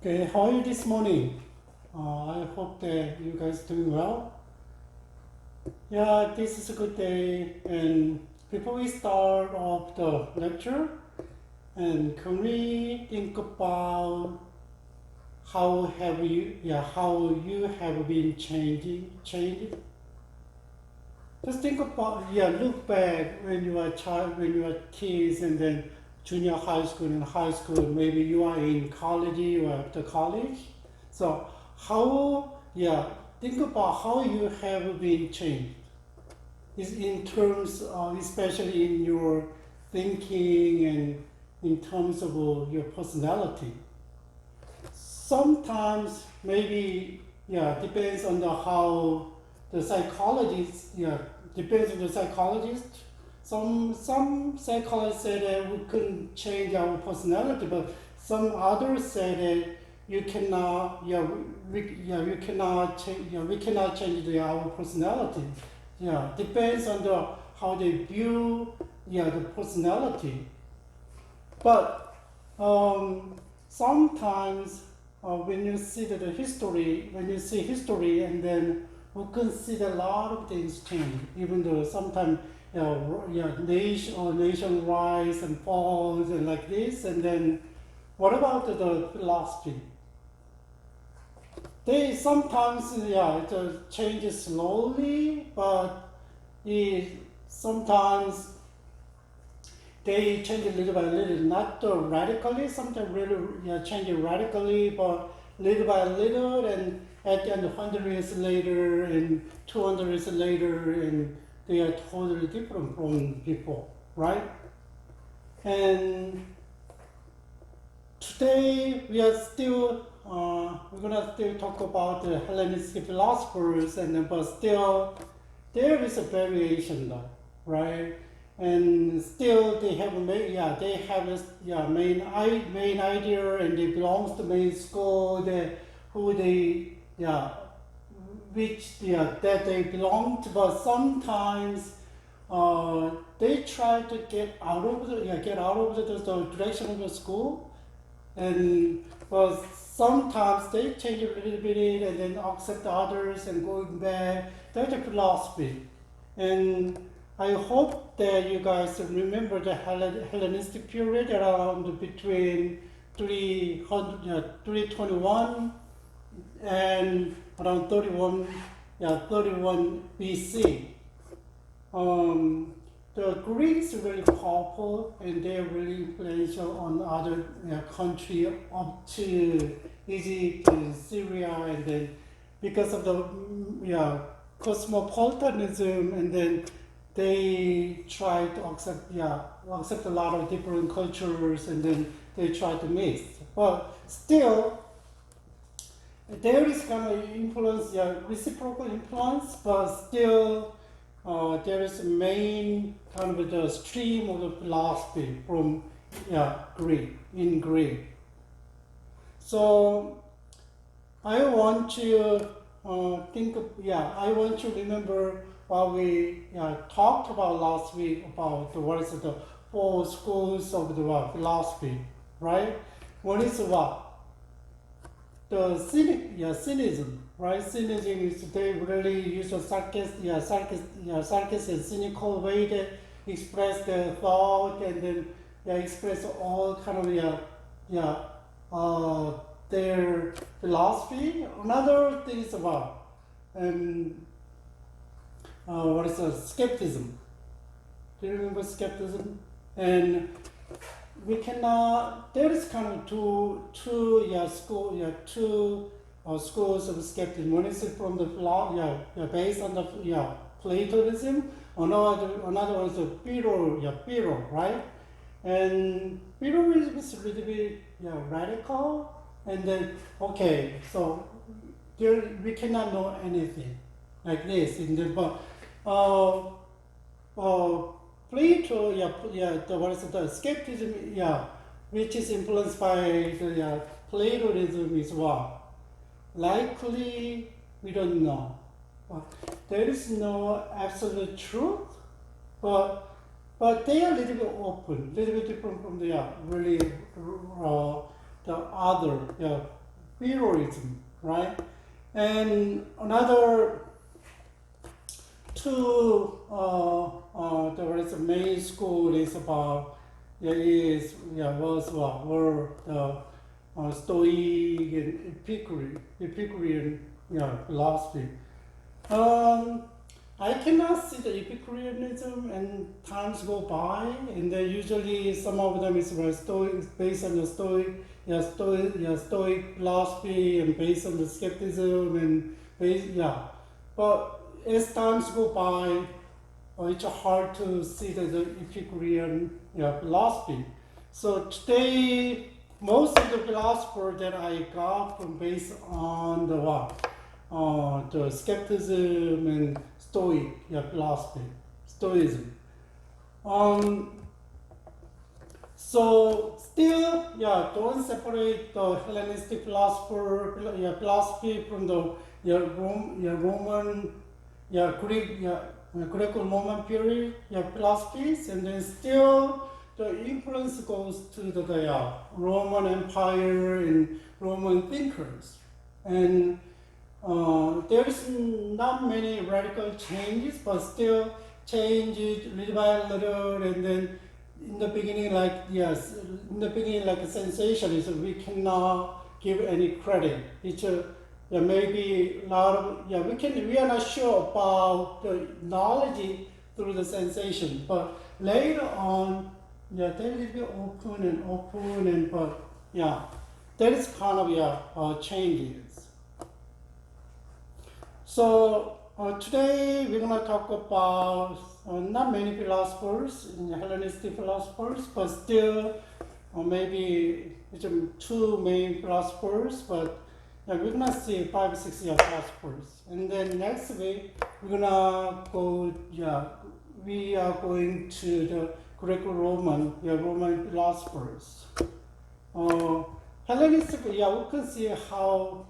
Okay, how are you this morning? I hope that you guys doing well. Yeah, this is a good day. And before we start off the lecture, and can we think about how you have been changed? Just think about, look back when you were a child, when you were kids, and then junior high school and high school. Maybe you are in college or after college. So think about how you have been changed. Is in terms of, especially in your thinking and in terms of your personality. Sometimes maybe depends on how the psychologist depends on the psychologist. Some psychologists say that we couldn't change our personality, but some others say that you cannot we cannot change our personality. Depends on how they view the personality. But sometimes when you see when you see history, and then we can see that a lot of things change. Even though sometimes nation rise and falls and like this. And then what about the philosophy? They sometimes it changes slowly, but sometimes they change a little by little, not radically. Sometimes really change it radically, but little by little, and at the end, 100 years later and 200 years later, and they are totally different from before, right? And today we're gonna still talk about the Hellenistic philosophers, but still there is a variation, though, right? And still they have this main idea, and they belongs to main school that that they belong to. But sometimes they try to get out of the direction of the school, and but sometimes they change a little bit and then accept others and going back. That's a philosophy. And I hope that you guys remember the Hellenistic period around between 321 and around 31 BC. The Greeks are really powerful, and they're really influential on other countries up to Egypt and Syria, and then because of the cosmopolitanism, and then they try to accept a lot of different cultures, and then they try to mix. But still, there is kind of influence, reciprocal influence, but still there is a main kind of the stream of the philosophy from Greek. So I want to I want to remember what we talked about last week about what is the 4 schools of the philosophy, right? One is what? The cynicism, right? Cynicism is they really use a sarcastic and cynical way to express their thought, and then express all kind of their philosophy. Another thing is about what is skepticism. Do you remember skepticism? And we cannot. There is kind of two schools of skepticism. One is from the based on the Platonism. Another one is Pyrrho, right? And Pyrrho is a little bit radical. And then so we cannot know anything like this. Plato, the skepticism, which is influenced by the Platonism is what? Likely, we don't know. There is no absolute truth, but they are a little bit open, a little bit different from the really the other heroism, right? And another two, there is a main school is about, were the Stoic and Epicurean, philosophy. I cannot see the Epicureanism, and times go by, and then usually some of them is Stoic, based on the Stoic philosophy, and based on the skepticism, and But as times go by, it's hard to see the Epicurean philosophy. So today, most of the philosophers that I got from based on the skepticism and Stoic philosophy, Stoicism. So still, don't separate the Hellenistic philosophy from the Roman, Greek, Greco-Roman period philosophies, and then still the influence goes to the Roman Empire and Roman thinkers. And there is not many radical changes, but still changes little by little, and then in the beginning, like a sensationalism, we cannot give any credit. It's maybe a lot of, we are not sure about the knowledge through the sensation, but later on, they will be open, but that is kind of changes. So today we're going to talk about not many philosophers, Hellenistic philosophers, but still maybe two main philosophers, but we're going to see 5 or 6 philosophers. And then next week we're going to go, we are going to the Greco-Roman, Roman philosophers. Hellenistic, we can see how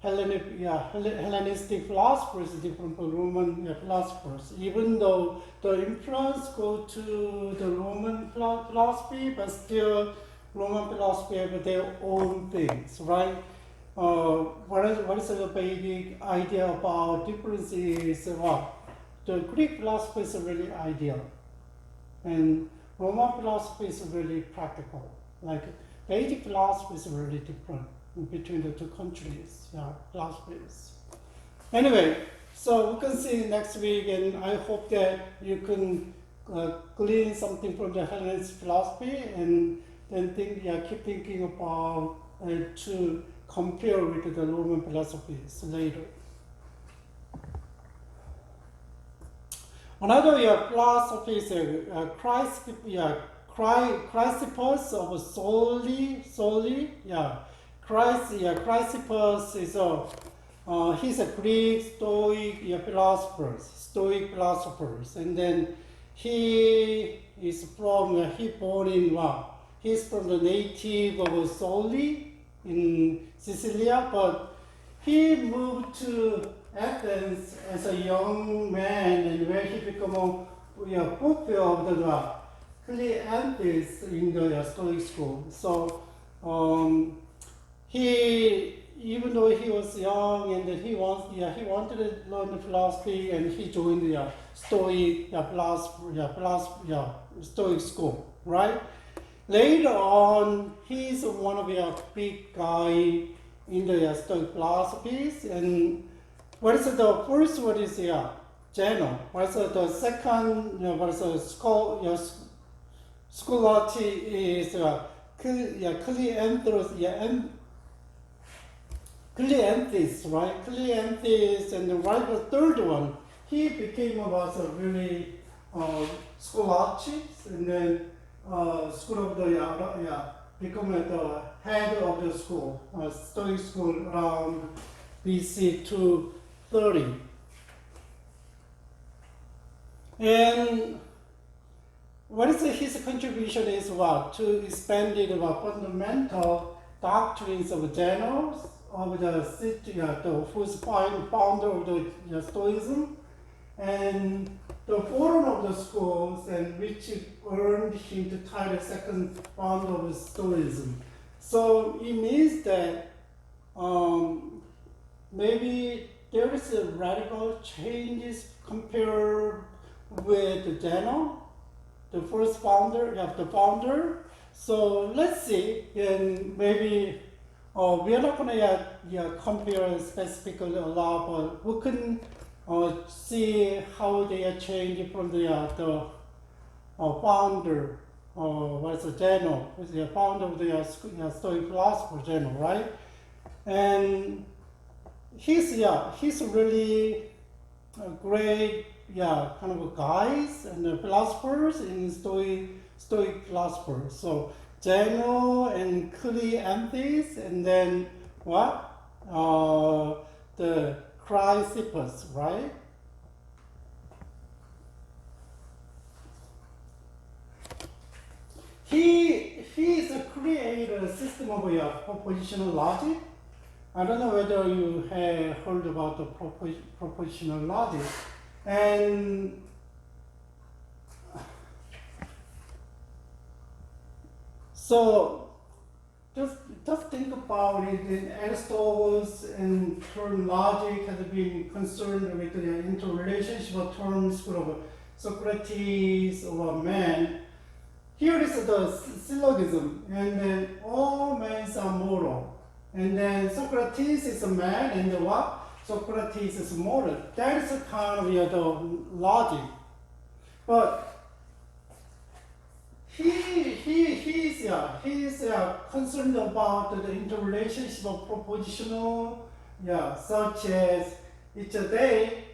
Hellenistic philosophers are different from Roman philosophers, even though the influence go to the Roman philosophy, but still Roman philosophy have their own things, right? What is the basic idea about difference is the Greek philosophy is really ideal, and Roman philosophy is really practical. Like Vedic philosophy is really different between the two countries, philosophies. Anyway, so we can see next week, and I hope that you can glean something from the Hellenistic philosophy, and then keep thinking about to compare with the Roman philosophies later. Another philosophy is Chrysippus of Soli. Chrysippus is he's a Greek Stoic philosophers, and then he is from he's from the native of Soli in Sicilia, but he moved to Athens as a young man, and where he became a pupil of the Cleanthes in the Stoic school. So he, even though he was young and he wanted to learn the philosophy, and he joined the Stoic Stoic school, right? Later on, he's one of the big guy in the Stoic philosophies. And what is the first one is Zeno. What is the second? What is the scholarity is Cleanthes, right? Cleanthes, and the third one, he became a really scholarship, and then school of the become the head of the school, Stoic school around BC 230. And what is his contribution is to expand the fundamental doctrines of Zeno, of who's founder of the Stoicism, and the forum of the schools, and which earned him the title second founder of Stoicism. So it means that maybe there is a radical changes compared with Daniel, the first founder, the founder. So let's see, and maybe we are not gonna compare specifically a lot, but we can see how they are changed from the founder, what's the Daniel, who's the founder of the Stoic philosopher Daniel, right? And he's really a great kind of guys and philosophers in Stoic philosophers. So Zeno and Cleanthes, and then what? The Chrysippus, right? He is a creator system of propositional logic. I don't know whether you have heard about the propositional logic. And so just think about it. In Aristotle's and term logic has been concerned with the interrelationship of terms from Socrates or man. Here is the syllogism, and then all men are mortal. And then Socrates is a man, and what? Socrates is mortal. That is kind of the logic. But he's concerned about the interrelationship of propositional, such as it's a day.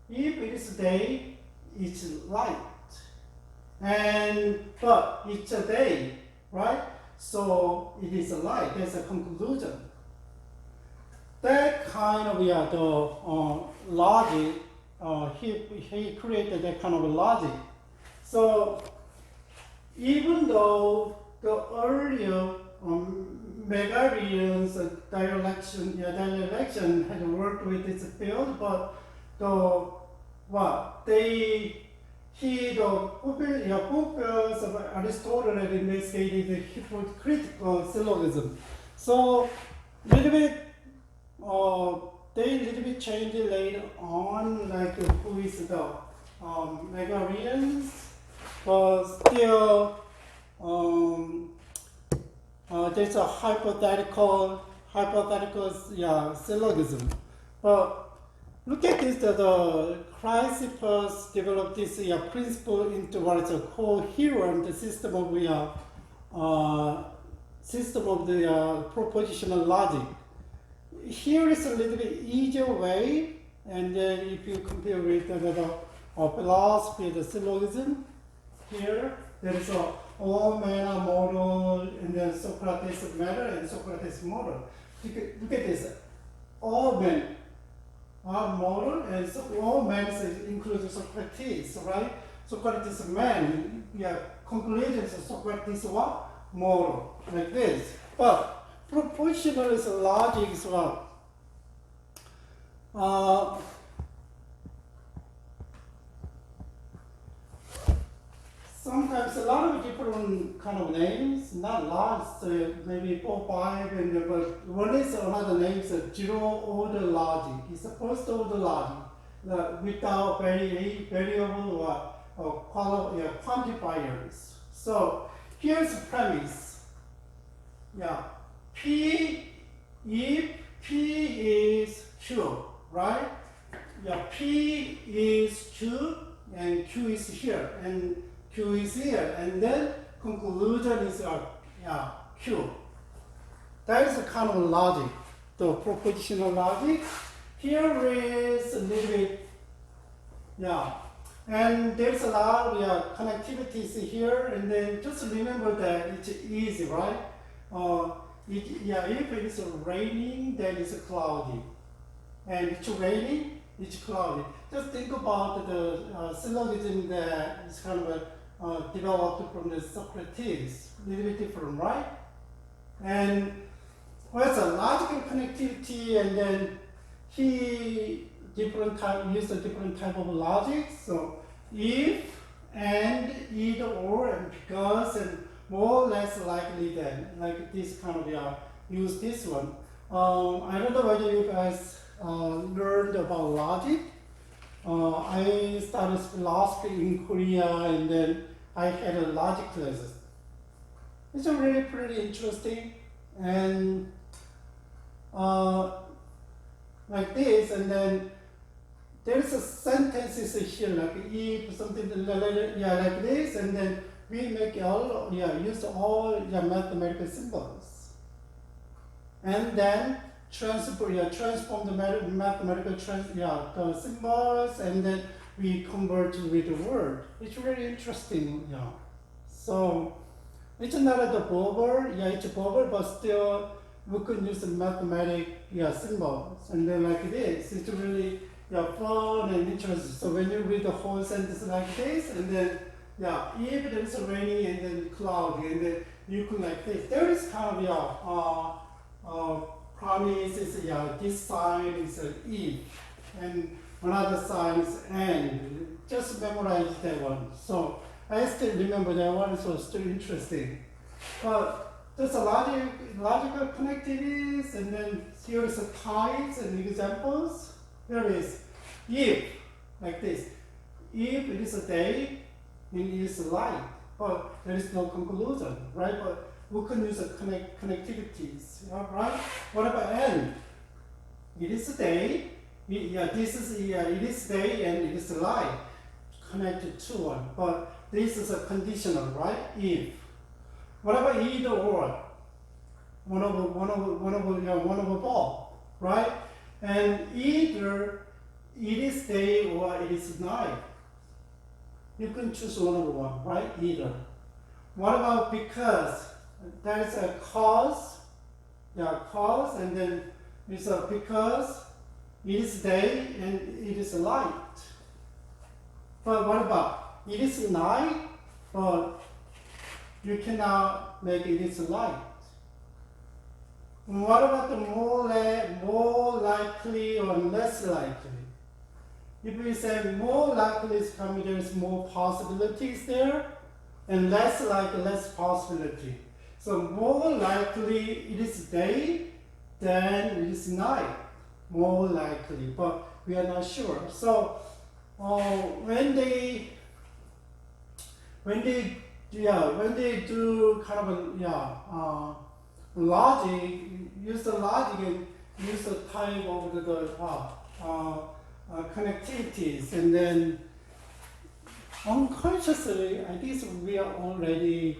If it is day, it's light. But it's a day, right? So it is a light. That's a conclusion. That kind of the logic, he created that kind of logic. So even though the earlier Megarians dialection had worked with this field, but the pupils of Aristotle had investigated the hypocritical syllogism. So little bit they little bit changed it later on, like who is the Megarians, but still there's a hypothetical syllogism. But look at this, the Chrysippus developed this principle into what is a coherent system of the propositional logic. Here is a little bit easier way, and then if you compare with the philosophy, the syllogism, here there is all men are mortal, and then Socrates matter and Socrates mortal. Look at this, all men are mortal, and all men includes Socrates, right? Socrates man, conclusions of Socrates what? Mortal, like this. But propositionalist logic is what? Sometimes a lot of different kind of names, not lots, maybe 4, 5, but one is another name is zero order logic. It's the first order logic without variable or quantifiers. So here's the premise. If P is Q, right? P is Q and Q is here, and Q is here, and then conclusion is Q. That is the kind of logic, the propositional logic. Here is a little bit, and there's a lot of connectivities here, and then just remember that it's easy, right? If it is raining, then it's cloudy, and it's raining, it's cloudy. Just think about the syllogism that is kind of developed from the Socrates, a little bit different, right? And it's a logical connectivity, and then he used a different type of logic. So if, and, either, or, and because, and more or less likely than, like this kind of use this one. I don't know whether you guys learned about logic. I started philosophy in Korea, and then I had a logic classes. It's really pretty interesting, and like this, and then there's a sentences here like if something like this, and then we make use all mathematical symbols, and then transform the mathematical the symbols, and then we convert with the word. It's really interesting, So it's not the verbal, it's verbal, but still we can use the mathematical symbols, and then like this, it's really fun and interesting. So when you read the whole sentence like this, and then if there's raining and then cloudy, and then you can like this. There is kind of promise is this sign is if, and another sign is and. Just memorize that one. So I still remember that one, so it's still interesting. But there's a logical connectivities, and then here's a types and examples. There is if, like this. If it is a day, it is light, but there is no conclusion, right? But we can use a connectivities, right? What about and? It is a day. It is day and it is light. Connected to one, but this is a conditional, right? If. What about either or? One over both, right? And either it is day or it is night. You can choose one over one, right? Either. What about because? That is a cause. Cause, and then it's a because it is day and it is light. But what about it is night, but you cannot make it is light? What about the more likely or less likely? If we say more likely is coming, there is more possibilities there, and less likely, less possibility. So more likely it is day than it is night. More likely, but we are not sure. So when they do kind of logic, use the logic and use the type of the connectivities, and then unconsciously, I guess we are already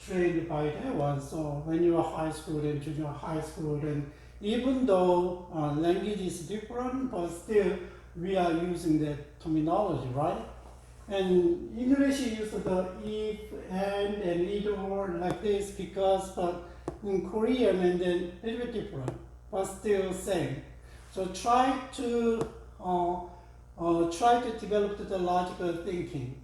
trained by that one. So when you are high school and junior high school, and even though language is different, but still we are using that terminology, right? And English uses the if, and either or like this because, but in Korean and then a little bit different, but still same. So try to develop the logical thinking.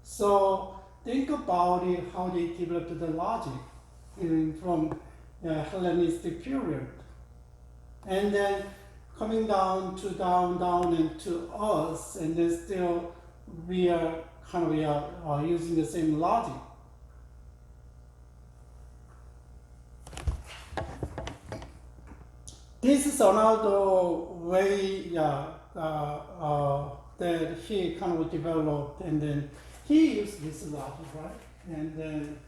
So think about it, how they developed the logic from Hellenistic period, and then coming down and to us, and then still we are using the same logic. This is another way that he kind of developed, and then he used this logic, right? And then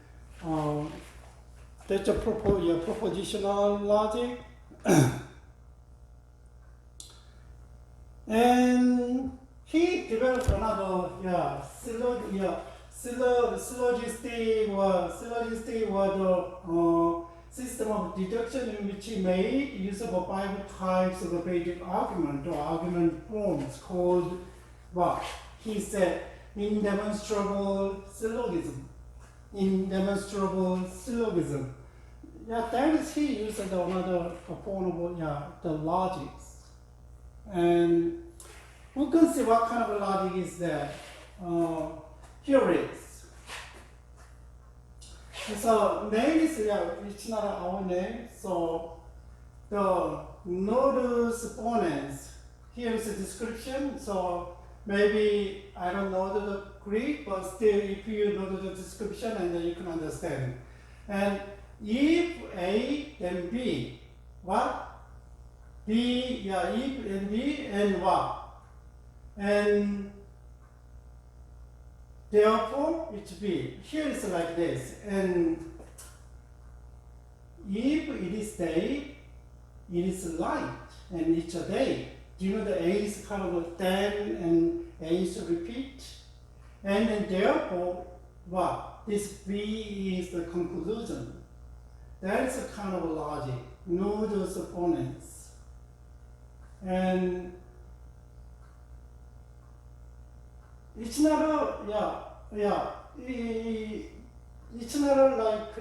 that's a propositional logic. And he developed another syllogistic or the system of deduction in which he made use of 5 types of basic argument or argument forms called what? He said indemonstrable syllogism. Indemonstrable syllogism. That is he used another form of the logics. And we can see what kind of logic is that. Here it is. So name is it's not our name. So the nodus ponens. Here is a description. So maybe I don't know the Greek, but still if you know the description, and then you can understand. And if A then B, what? B, yeah, if and B and what? And therefore it's B. Here it's like this. And if it is day, it is light, and it's a day. Do you know the A is kind of a then and A is a repeat? And then therefore, what? This B is the conclusion. That's a kind of logic. Know those opponents. And it's not a, it's not a like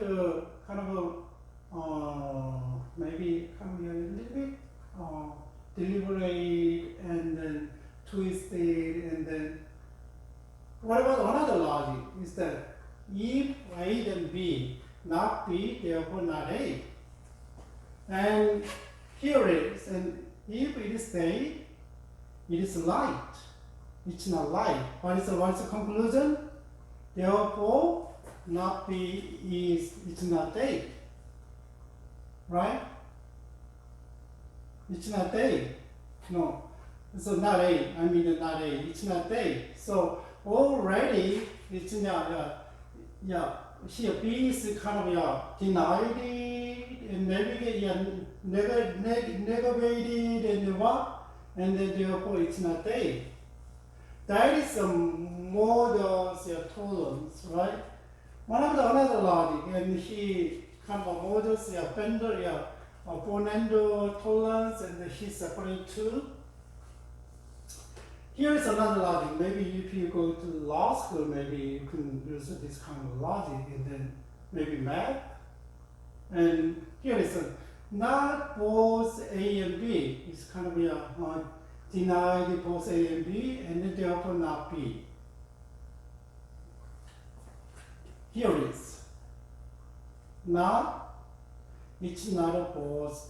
kind of a, maybe kind of a little bit deliberate and then twisted and then what about another logic is that if A then B, not B, therefore not A. And here it is, and if it is day, it is light. It's not light. What's the conclusion? Therefore, not B is, it's not day. Right? It's not day. No. So not A. I mean not A. It's not day. So already it's not, here B is kind of denied and negated and what? And then therefore it's not day. That is a models tolerance, right? One of the another logic, and he kind of models Bender, Bonando tolerance, and he separate two. Here is another logic. Maybe if you go to law school, maybe you can use this kind of logic, and then maybe math. And here is not both A and B. It's kind of denied both A and B, and then therefore not B. Here it is. Not, it's not a both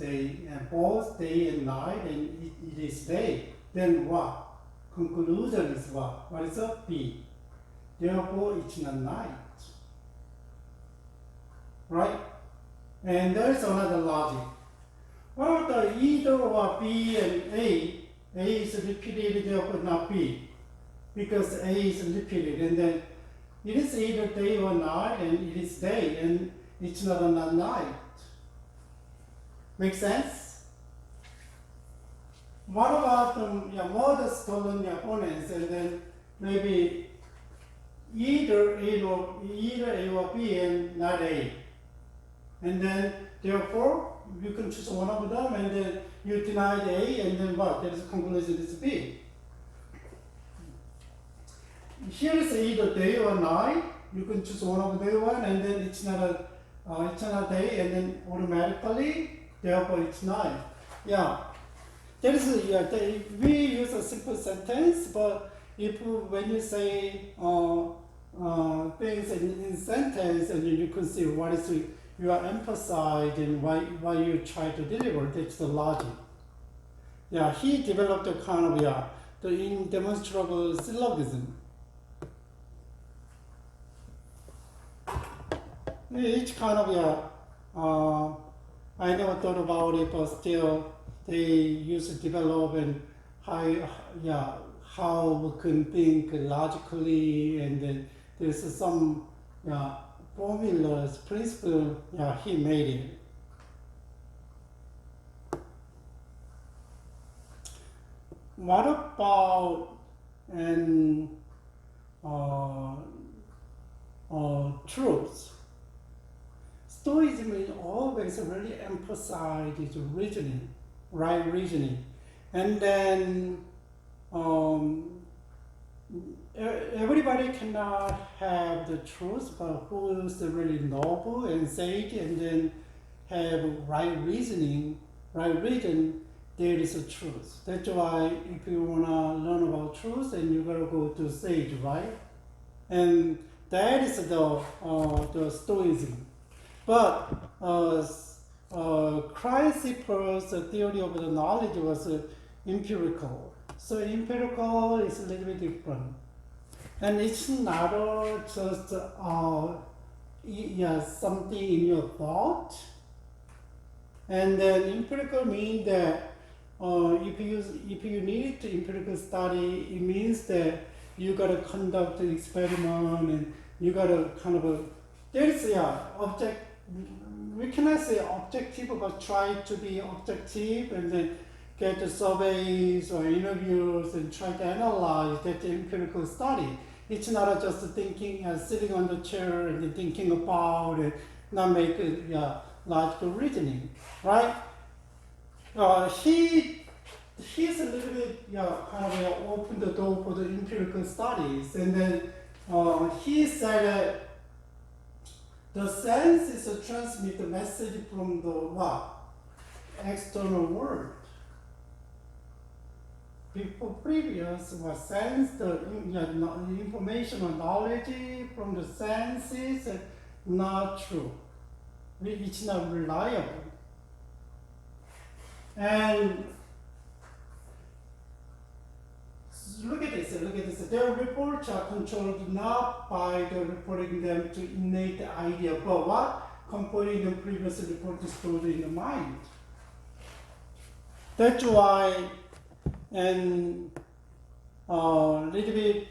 day and night, and it is day. Then what? Conclusion is what? What is a B? Therefore, it's not night. Right? And there's another logic. What about either or B and A? A is repeated, therefore not B. Because A is repeated, and then it is either day or night, and it is day, and it's not night. Make sense? What about modest tolerant opponents, and then maybe either A or B and not A. And then therefore you can choose one of them, and then you deny the A, and then what? There is a conclusion is B. Here is either day or night. You can choose one of the one, and then it's not a day, and then automatically, therefore it's night. Yeah, there is we use a simple sentence, but if when you say things in sentence, and you can see what is you are emphasized and why you try to deliver. That's the logic. Yeah, he developed a kind of the indemonstrable syllogism. Each kind of I never thought about it, but still they used to develop and how we can think logically, and then there's some formulas, principle, he made it. What about truth? Stoicism is always really emphasized its reasoning, right reasoning. And then everybody cannot have the truth, but who is really noble and sage, and then have right reasoning, right reason, there is a truth. That's why if you want to learn about truth, then you gotta go to sage, right? And that is the Stoicism. But Chrysippus' theory of the knowledge was empirical. So empirical is a little bit different. And it's not just something in your thought. And then empirical means that if you need to empirical study, it means that you gotta conduct an experiment and you gotta kind of there's object. We cannot say objective, but try to be objective and then get the surveys or interviews and try to analyze that empirical study. It's not just thinking, sitting on the chair and then thinking about it, not make logical reasoning, right? He's a little bit kind of opened the door for the empirical studies, and then he said that the senses transmit the message from the external world. Before previous was sense the information or knowledge from the senses not true. It's not reliable. And look at this. Their reports are controlled not by the reporting them to innate idea, but what? Comparing the previous report stored in the mind. That's why, and little bit,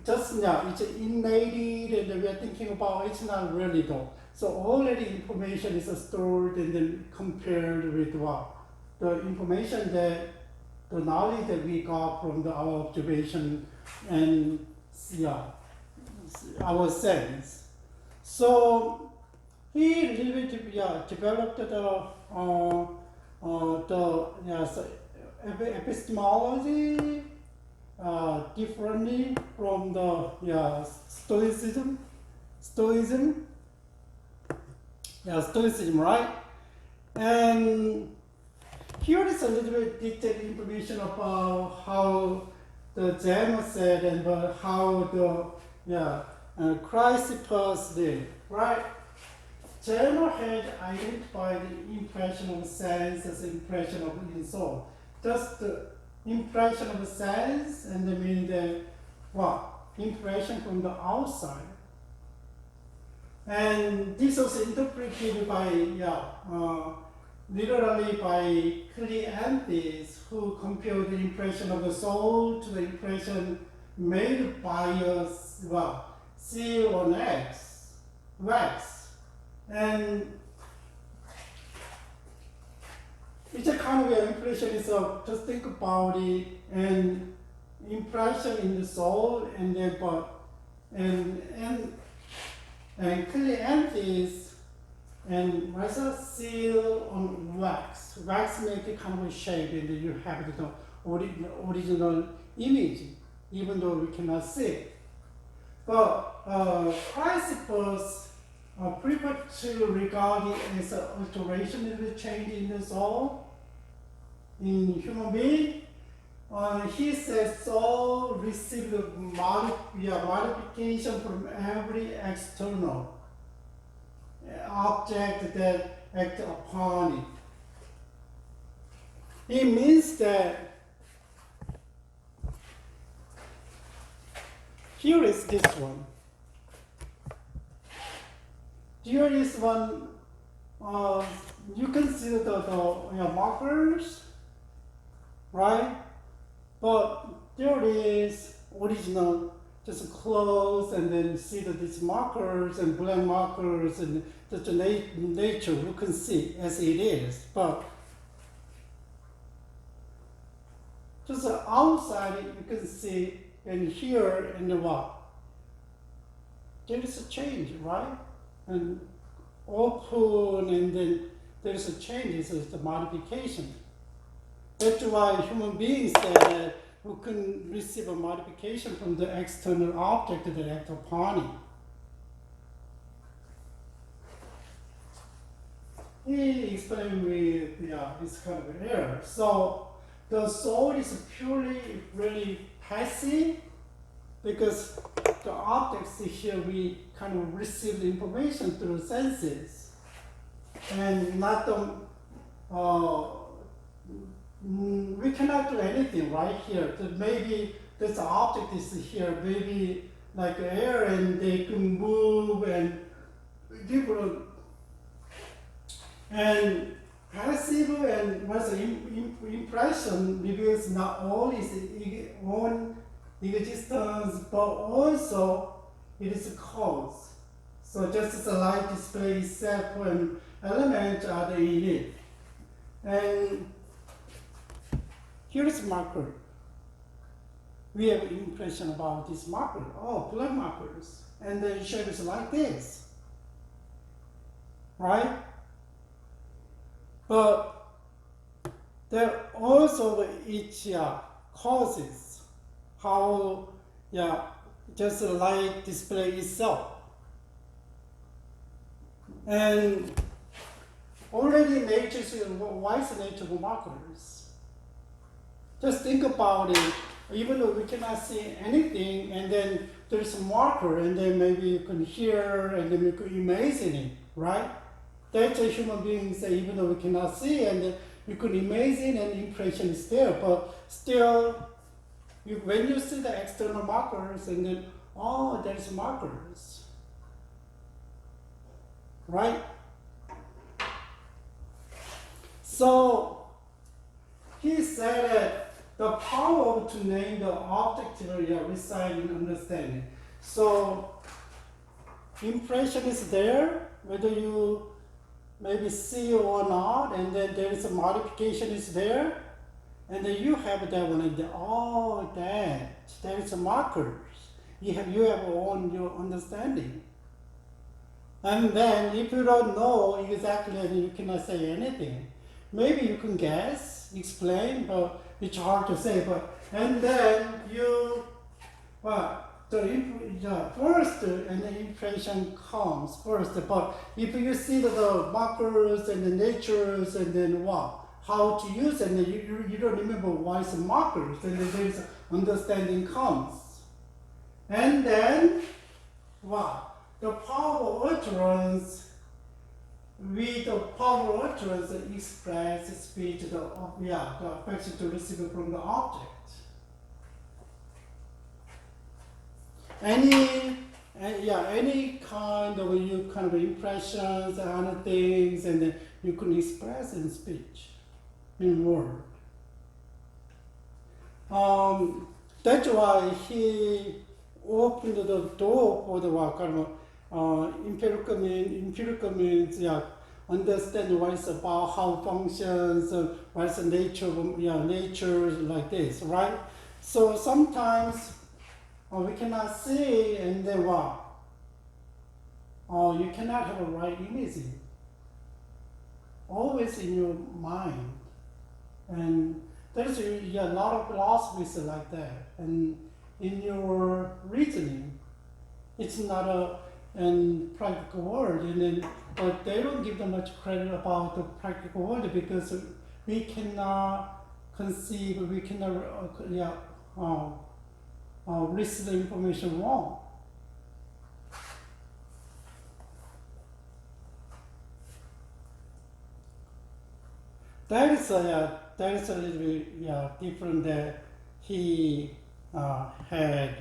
just it's innate, and we are thinking about it's not really though. So already information is stored and then compared with what? The information that the knowledge that we got from our observation and our sense. So he really developed epistemology differently from the Stoicism, right? And here is a little bit detailed information about how the Zeno said and how the Chrysippus did, right? Zeno had identified the impression of sense as impression of soul. Just the impression of sense, and they mean the impression from the outside. And this was interpreted by literally by Cleanthes, who compared the impression of the soul to the impression made by a seal on wax. And it's a kind of impression itself. Just think about it, and impression in the soul, and then and Cleanthes and what's a seal on wax. Wax makes a kind of a shape, and then you have the original image, even though we cannot see it. But Chrysippus preferred to regard it as an alteration of the change in the soul in human being. He says soul received modification from every external object that act upon it. It means that here is this one. Here is one. You can see the markers, right? But there is original, just close, and then see that these markers and blank markers and the nature you can see as it is. But just outside you can see, and here and there is a change, right? And open, and then there is a change. It's the modification. That's why human beings that who can receive a modification from the external object that act upon it. He explained with this kind of error. So the soul is purely really passive, because the objects here we kind of receive the information through senses, and not the we cannot do anything right here. Maybe this object is here. Maybe like air, and they can move and different. And passive and what's the impression reveals not only its own existence, but also it is a cause. So just as the light display itself and element are in it. And here's marker. We have impression about this marker. Oh, blood markers. And then shape is like this. Right? But there also each causes how just the light display itself. And already nature's wise nature of markers. Just think about it. Even though we cannot see anything, and then there's a marker, and then maybe you can hear, and then you can imagine it, right? That's a human being say, even though we cannot see, and then you can imagine, and impression is there, but still, when you see the external markers, and then, oh, there's markers, right? So, he said that the power to name the object reside in understanding. So, impression is there, whether you maybe see or not, and then there is a modification is there, and then you have that one, and then, oh, there is a markers. You have your own understanding. And then if you don't know exactly, then you cannot say anything. Maybe you can guess, explain, but it's hard to say. But and then you, first, and the impression comes first. But if you see the markers and the natures, and then how to use it, and then you don't remember why it's markers, and then there's understanding comes. And then the power of utterance. With the power of utterance express speech, the affection to receive from the object. Any kind of impressions and other things, and then you can express in speech, in word. That's why he opened the door for the empirical means understand what it's about, how it functions, what's the nature of nature like this, right? So sometimes we cannot see, and then you cannot have a right imaging. Always in your mind, and there's a lot of philosophies like that, and in your reasoning, it's not a practical world, and then but they don't give them much credit about the practical world because we cannot conceive, we cannot receive the information wrong. That is a little bit different that he had.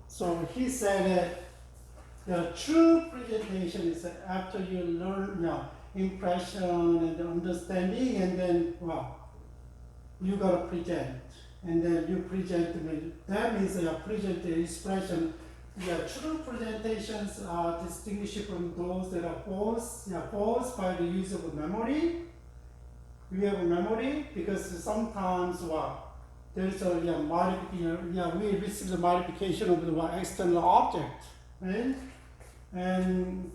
So he said that the true presentation is after you learn impression and understanding, and then you gotta present, and then you present. That means present the expression. True presentations are distinguished from those that are false. False by the use of memory. We have memory because sometimes there's a modification. We receive the modification of the external object, right? And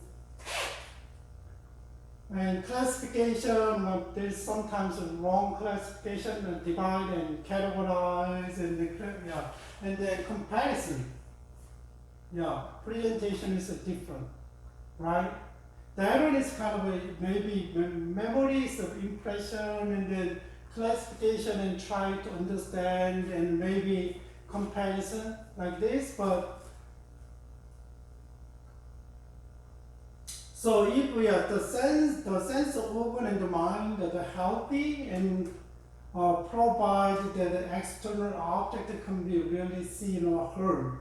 classification, there's sometimes a wrong classification, divide and categorize, and then comparison. Presentation is different, right? The other one is kind of maybe memories of impression, and then classification and try to understand, and maybe comparison like this, but so if we have the sense of organ and the mind that are healthy and provide that the external object can be really seen or heard,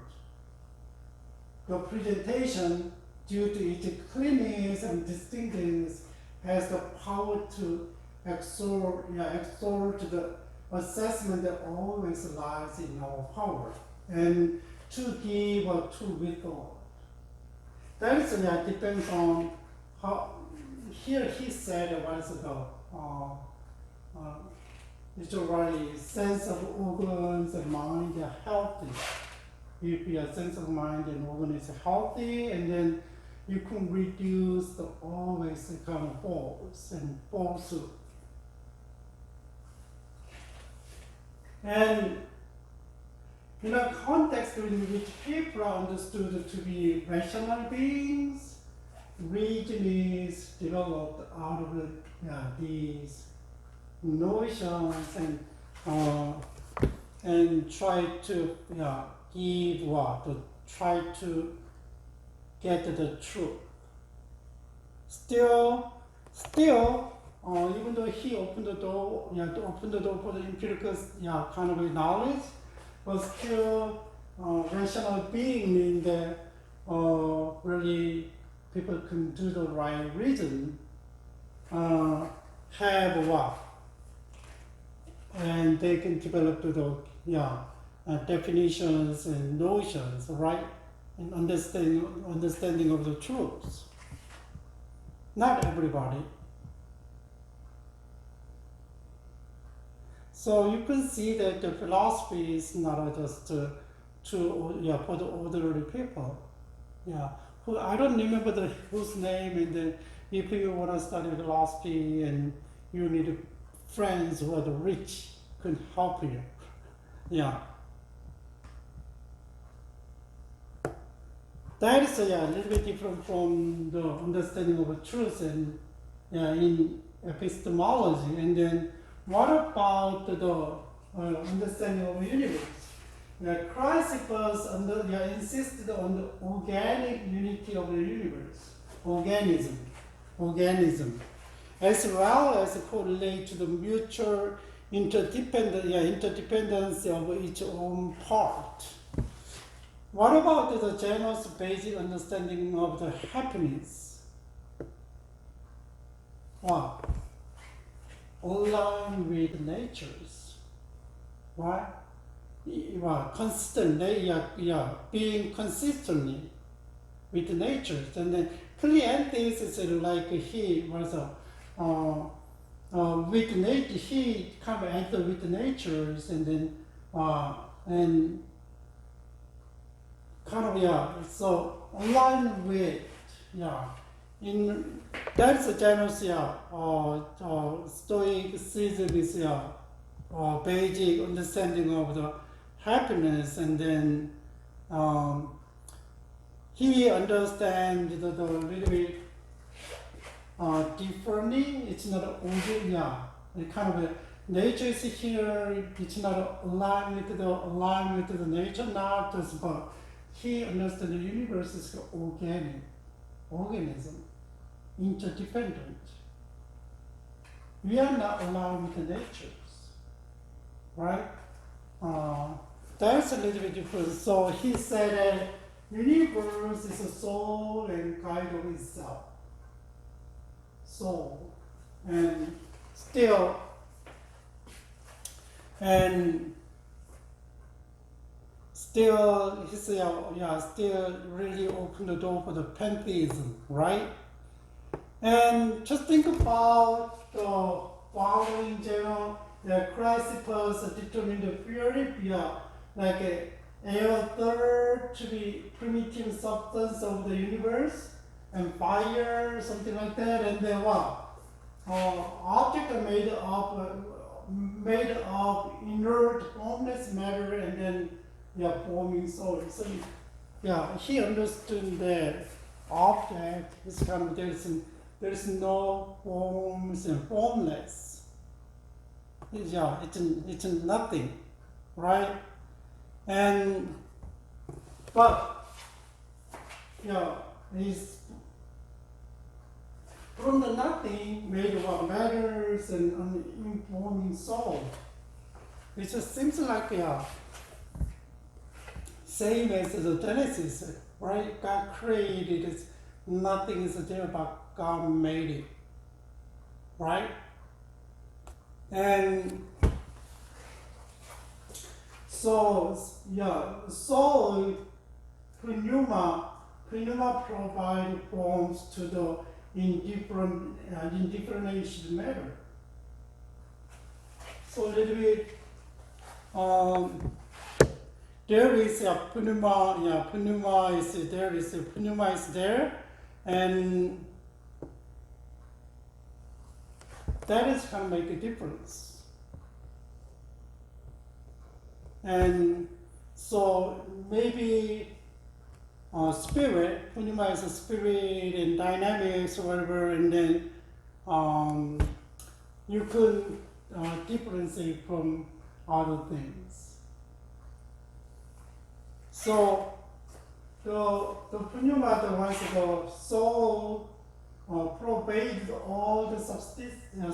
the presentation, due to its cleanness and distinctness, has the power to exert the assessment that always lies in our power, and to give or to withhold. That is, depends on how. Here he said a while ago, usually sense of organs and mind are healthy. If your sense of mind and organ is healthy, and then you can reduce the always kind of false and falsehood. And in a context in which people are understood to be rational beings, reason is developed out of these notions, and try to give what, to try to get the truth. Still, even though he opened the door, to open the door for the empirical kind of knowledge, but still, rational being means that really people can do the right reason, have what, and they can develop the definitions and notions, right, and understanding of the truths. Not everybody. So you can see that the philosophy is not just for the ordinary people. Who I don't remember whose name, and then if you want to study philosophy and you need friends who are the rich, can help you. That is a little bit different from the understanding of truth and in epistemology. And then what about the understanding of the universe? Chrysippus insisted on the organic unity of the universe, organism, as well as correlate to the mutual interdependence of each own part. What about the general basic understanding of the happiness? What? Align with natures. Why? Consistently, being consistently with natures. And then Cleanthes is like he was with nature. He kind of entered with natures, and then and kind of so align with in that's a general Stoicism is basic understanding of the happiness, and then he understands the little bit differently. It's not it kind of nature is here. It's not aligned with the nature, not just but he understands the universe is organism, interdependent. We are not aligned with the natures, right? That's a little bit different. So he said that universe is a soul and guide of itself. Soul. And still he said, still really open the door for the pantheism, right? And just think about the following general. Chrysippus determined the theory, like air third to be primitive substance of the universe, and fire, something like that, and then what? Objects are made of inert, formless matter, and then forming soul. So he understood that object is kind of there's no forms and formless. It's nothing, right? And but he's from the nothing made of matters and informing soul. It just seems like same as the Genesis. right? God created it. Nothing is there, but God made it, right? And so, so pneuma provide forms to the indifferentiated matter. So a little bit, there is a pneuma is there, and that is going to make a difference. And so maybe spirit, pneuma is a spirit and dynamics or whatever, and then you could differentiate from other things. So the pneuma, the ones the soul pervades all the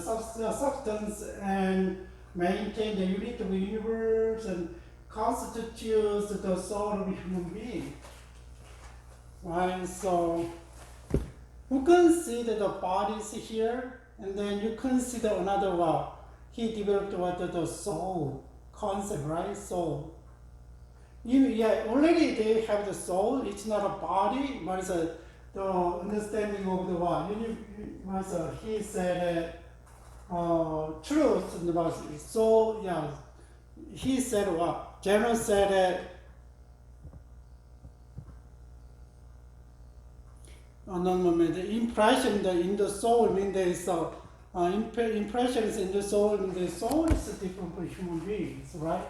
substance and maintain the unit of the universe and constitutes the soul of a human being. Right? So you can see that the body is here, and then you consider another one. He developed the soul concept, right? Soul. Already they have the soul. It's not a body, but it's the understanding of the one. He said truth and was so he said what? General said the impression in the soul means there is impressions in the soul, and the soul is different from human beings, right?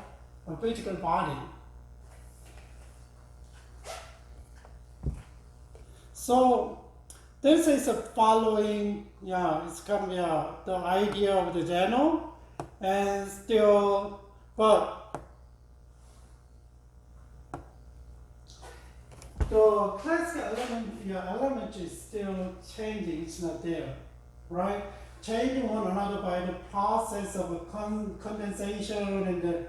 A physical body. So this is a following, it's kind of the idea of the general, and still, but the classical element is still changing, it's not there, right? Changing one another by the process of condensation and the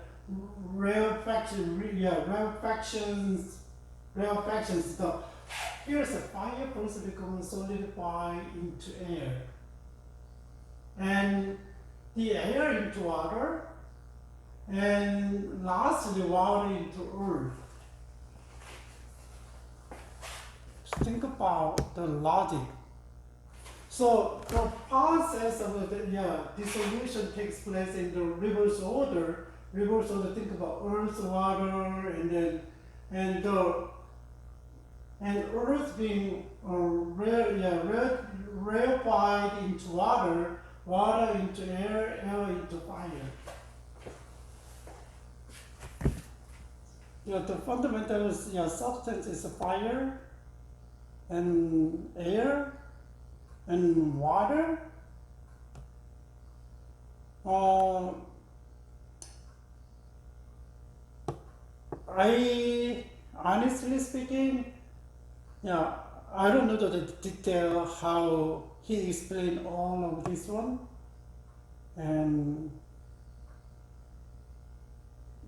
rarefactions. Here's a fire first becomes solidified into air, and the air into water, and lastly water into earth. Think about the logic. So the process of the dissolution takes place in the reverse order. Reverse order. Think about earth, water, and earth being rarefied into water, water into air, air into fire. The fundamental substance is fire and air and water. I honestly speaking, I don't know the detail how he explained all of this one, and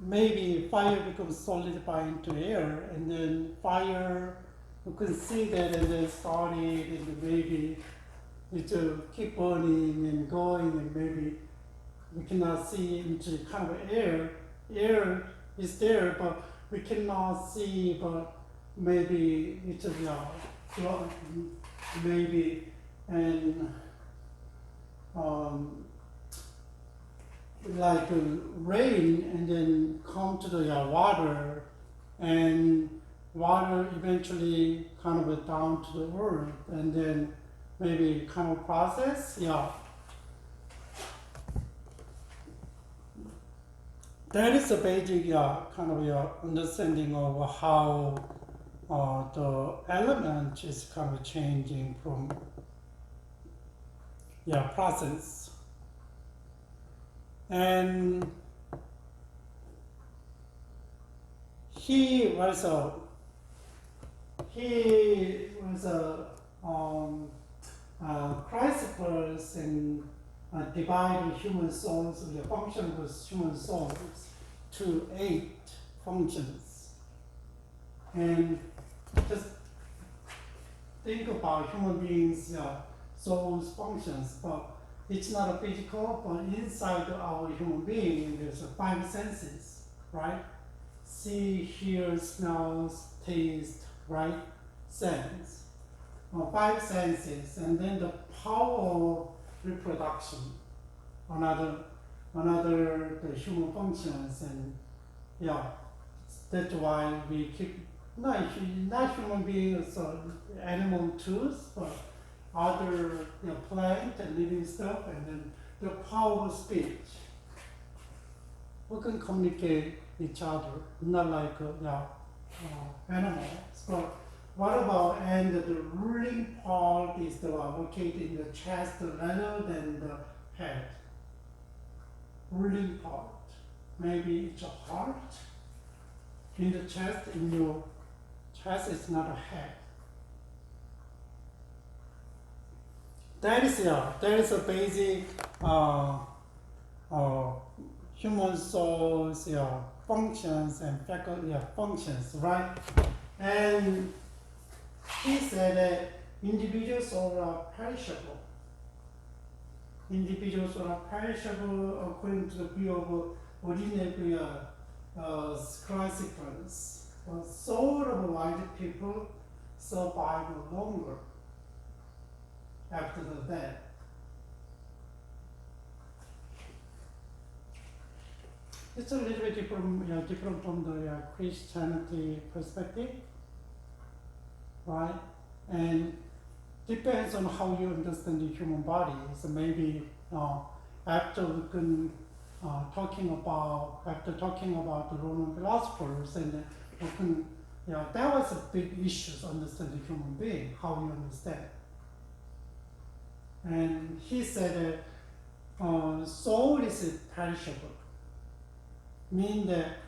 maybe fire becomes solidified into air, and then fire, you can see that, and then started, and maybe it will keep burning and going, and maybe we cannot see into kind of air. Air is there, but we cannot see, but maybe it's maybe, and like rain, and then come to the water, and water eventually kind of down to the earth, and then maybe kind of process, That is the basic kind of understanding of how the element is kind of changing from process. And he was a Christ person divided human souls, the function of human souls, to 8 functions. And just think about human beings' soul's functions, but it's not a physical, but inside our human being, there's five senses, right? See, hear, smells, taste, right? Sense. Five senses, and then the power of reproduction, another the human functions, and yeah, that's why we keep not human beings, animal too, but other plant and living stuff, and then the power of speech. We can communicate each other, not like animals. But what about, and the ruling part is located in the chest rather than the head. Ruling part. Maybe it's a heart in the chest, in your chest is not a head. That is a basic human soul's functions and faculty functions, right? And he said that individual soul are perishable. Individual soul are perishable according to the view of ordinary classifiers. The soul of wise people survive longer after the death. It's a little bit different from the Christianity perspective, right? And depends on how you understand the human body. So maybe after we can talking about the Roman philosophers, and we can, that was a big issue to understand the human being, how you understand. And he said that soul is perishable, meaning that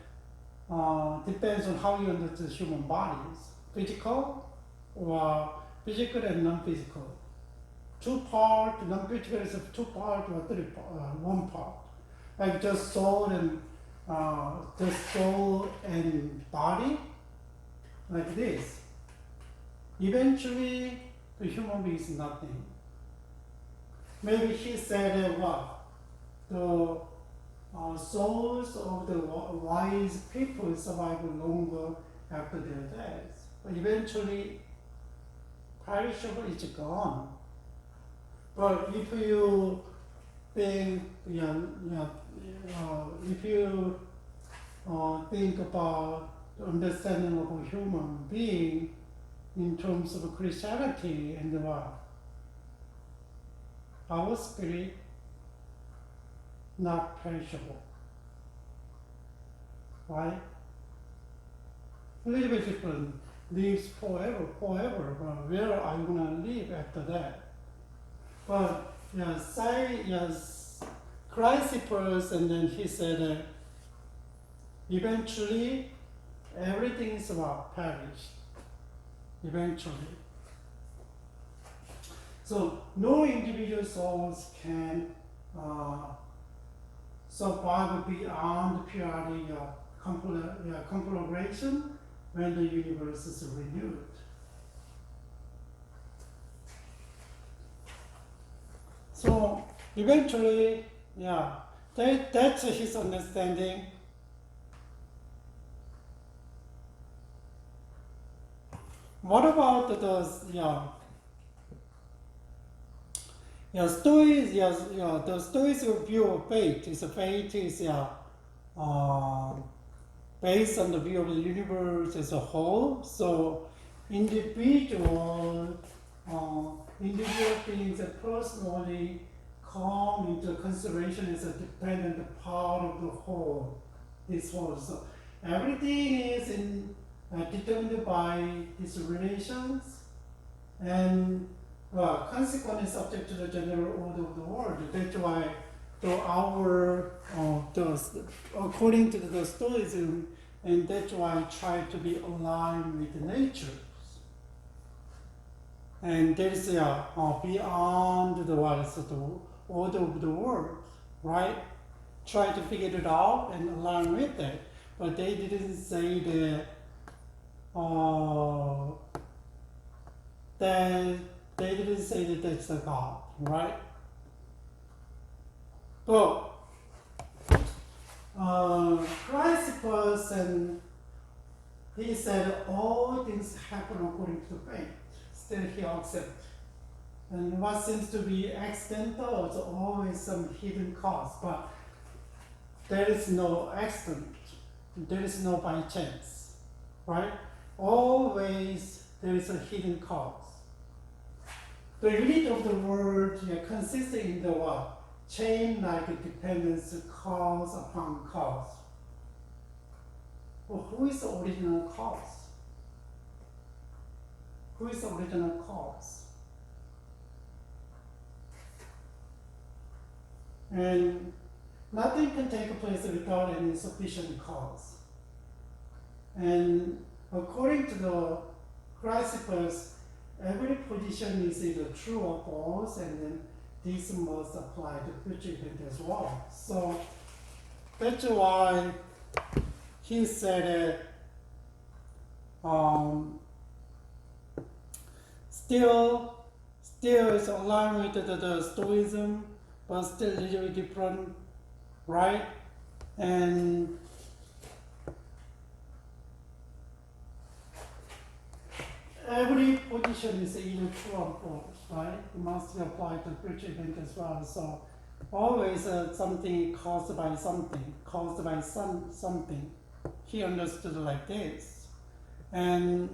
depends on how you understand human bodies, physical and non-physical. Two part, non-physical is two part or three part, one part. Like just soul and body, like this. Eventually, the human being is nothing. Maybe he said the souls of the wise people survive longer after their death. But eventually, perishable is gone. But if you think, if you think about the understanding of a human being in terms of Christianity and our spirit not perishable, right? A little bit different. Lives forever. But where are you gonna live after that? But Christ first, and then he said, eventually everything is perished. Eventually. So no individual souls can survive beyond purely conflagration when the universe is renewed. So eventually, that's his understanding. What about those, Stoics, the Stoics view of fate is based on the view of the universe as a whole. So individual things that personally come into consideration as a dependent part of the whole. This whole. So everything is determined by these relations, and consequently subject to the general order of the world. That's why according to the Stoicism, and that's why I try to be aligned with nature. And there is beyond the order of the world, right? Try to figure it out and align with it. But they didn't say that then they didn't say that that's the God, right? But Chrysippus, and he said all things happen according to fate. Still he accepts. And what seems to be accidental is always some hidden cause, but there is no accident. There is no by chance, right? Always there is a hidden cause. The unit of the word consists in the what? Chain-like dependence, cause upon cause. Well, who is the original cause? Who is the original cause? And nothing can take place without any sufficient cause. And according to the Chrysippus, every position is either true or false, and then this must apply to future event as well. So that's why he said still is aligned with the Stoicism, but still a little bit different, right? And every position is either true or false, right? It must be applied to future event as well. So always something caused by something, caused by something. He understood like this. And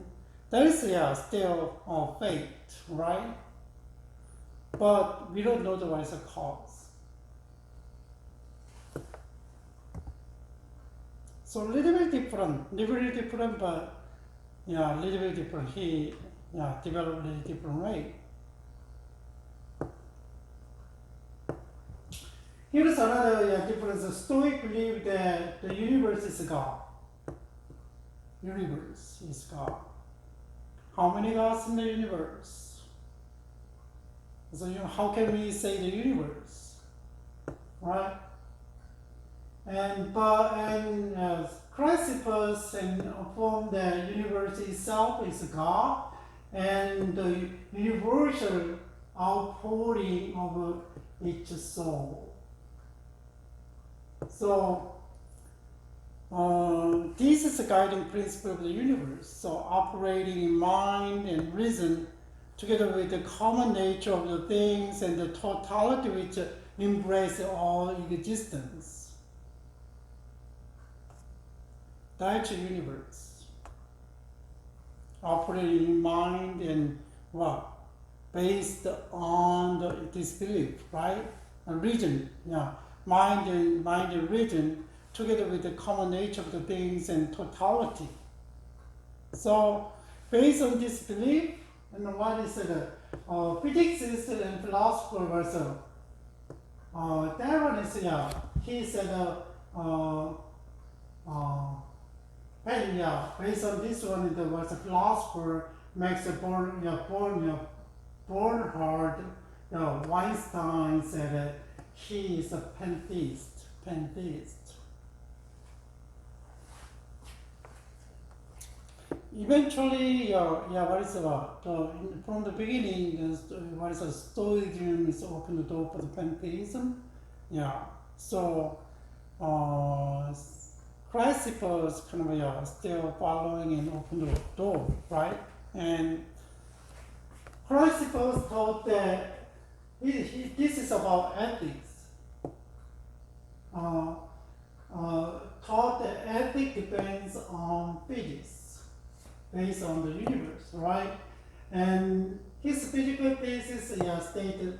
there is still fate, right? But we don't know the what is the cause. So a little bit different, but a little bit different. He developed a different way. Here's another difference. Stoic believe that the universe is God. Universe is God. How many gods in the universe? So how can we say the universe, right? And Chrysippus affirmed the universe itself is God, and the universal outpouring of each soul. So this is the guiding principle of the universe. So operating in mind and reason, together with the common nature of the things and the totality which embrace all existence. That's the universe. Operating in mind and what? Based on this belief, right? And reason, mind and reason, together with the common nature of the things and totality. So, based on this belief, and what is physicists and philosophers also. That one is he said and based on this one, there was a philosopher Max Bornhard, Weinstein said he is a pantheist. Eventually, what is from the beginning, what is Stoicism is open the door for the pantheism. So Chrysippus kind of still following and open the door, right? And Chrysippus thought that this is about ethics. Thought that ethics depends on physics, based on the universe, right? And his physical thesis stated,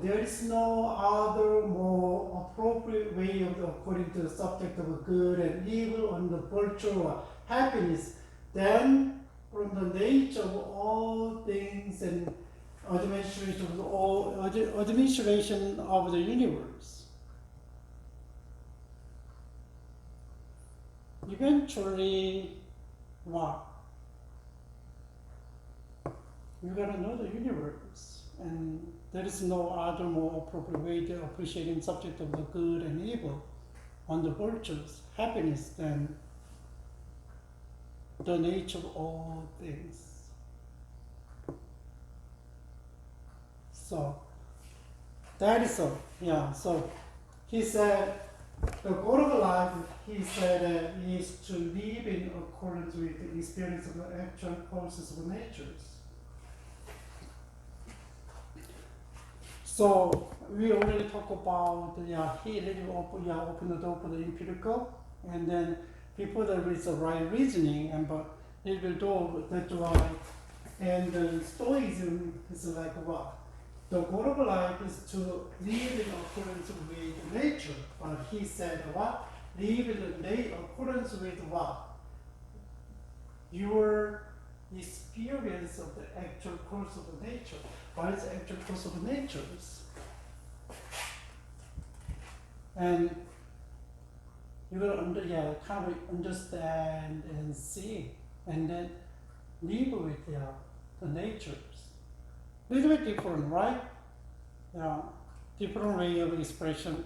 there is no other more appropriate way of according to the subject of good and evil and the virtue or happiness than from the nature of all things and administration of the universe. Eventually, what? You gotta know the universe, and there is no other more appropriate way to appreciating subject of the good and evil on the virtues, happiness, than the nature of all things. So that is so. Yeah. So he said the goal of life, he said, is to live in accordance with the experience of the actual process of natures. So we already talked about he really opened the door for the empirical, and then before there is a right reasoning, and but little door that's why, and the Stoicism is like what? The goal of life is to live in accordance with nature, but he said what? Live in accordance with what? Your experience of the actual course of nature. What is the actual course of nature? And you're gonna kind of understand and see, and then live with the natures. Little bit different, right? Yeah, different way of expression.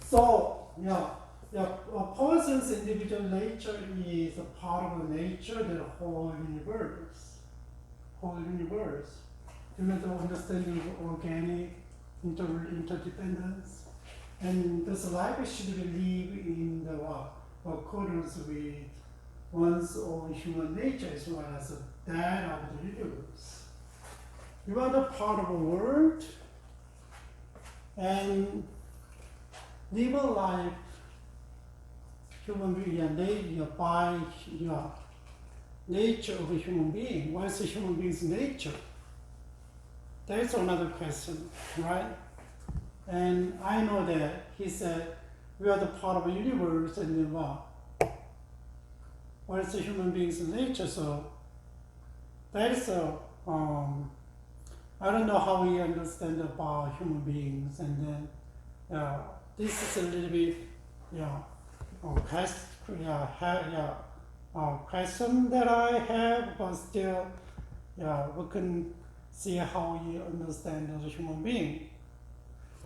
So a person's individual nature is a part of the nature of the whole universe. Whole universe. You know, the understanding of organic interdependence, and this life should live in the accordance with one's own human nature as well as that of the universe. You are the part of the world, and live a life, human being, by your nature of a human being. What is a human being's nature? That's another question, right? And I know that he said we are the part of a universe, and then what is the human being's nature? So that is I don't know how we understand about human beings, and then this is a little bit question that I have, but still we can see how we understand as a human being.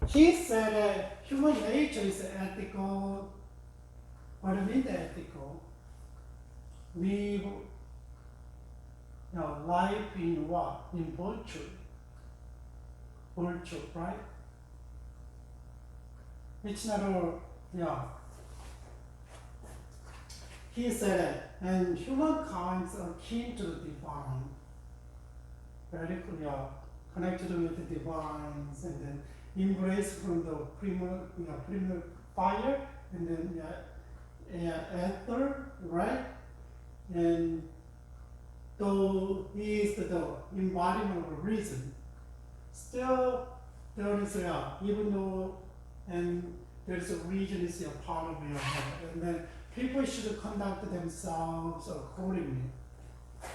He said human nature is ethical. What do you mean ethical? Live life in what? In virtue. Virtue, right? It's not a, He said it, and humankind are keen to the divine. Very connected with the divines, and then embrace from the primal fire, and then ether, right? And though he is the embodiment of reason, still there is even though and there is a reason is a part of your head, and then people should conduct themselves accordingly.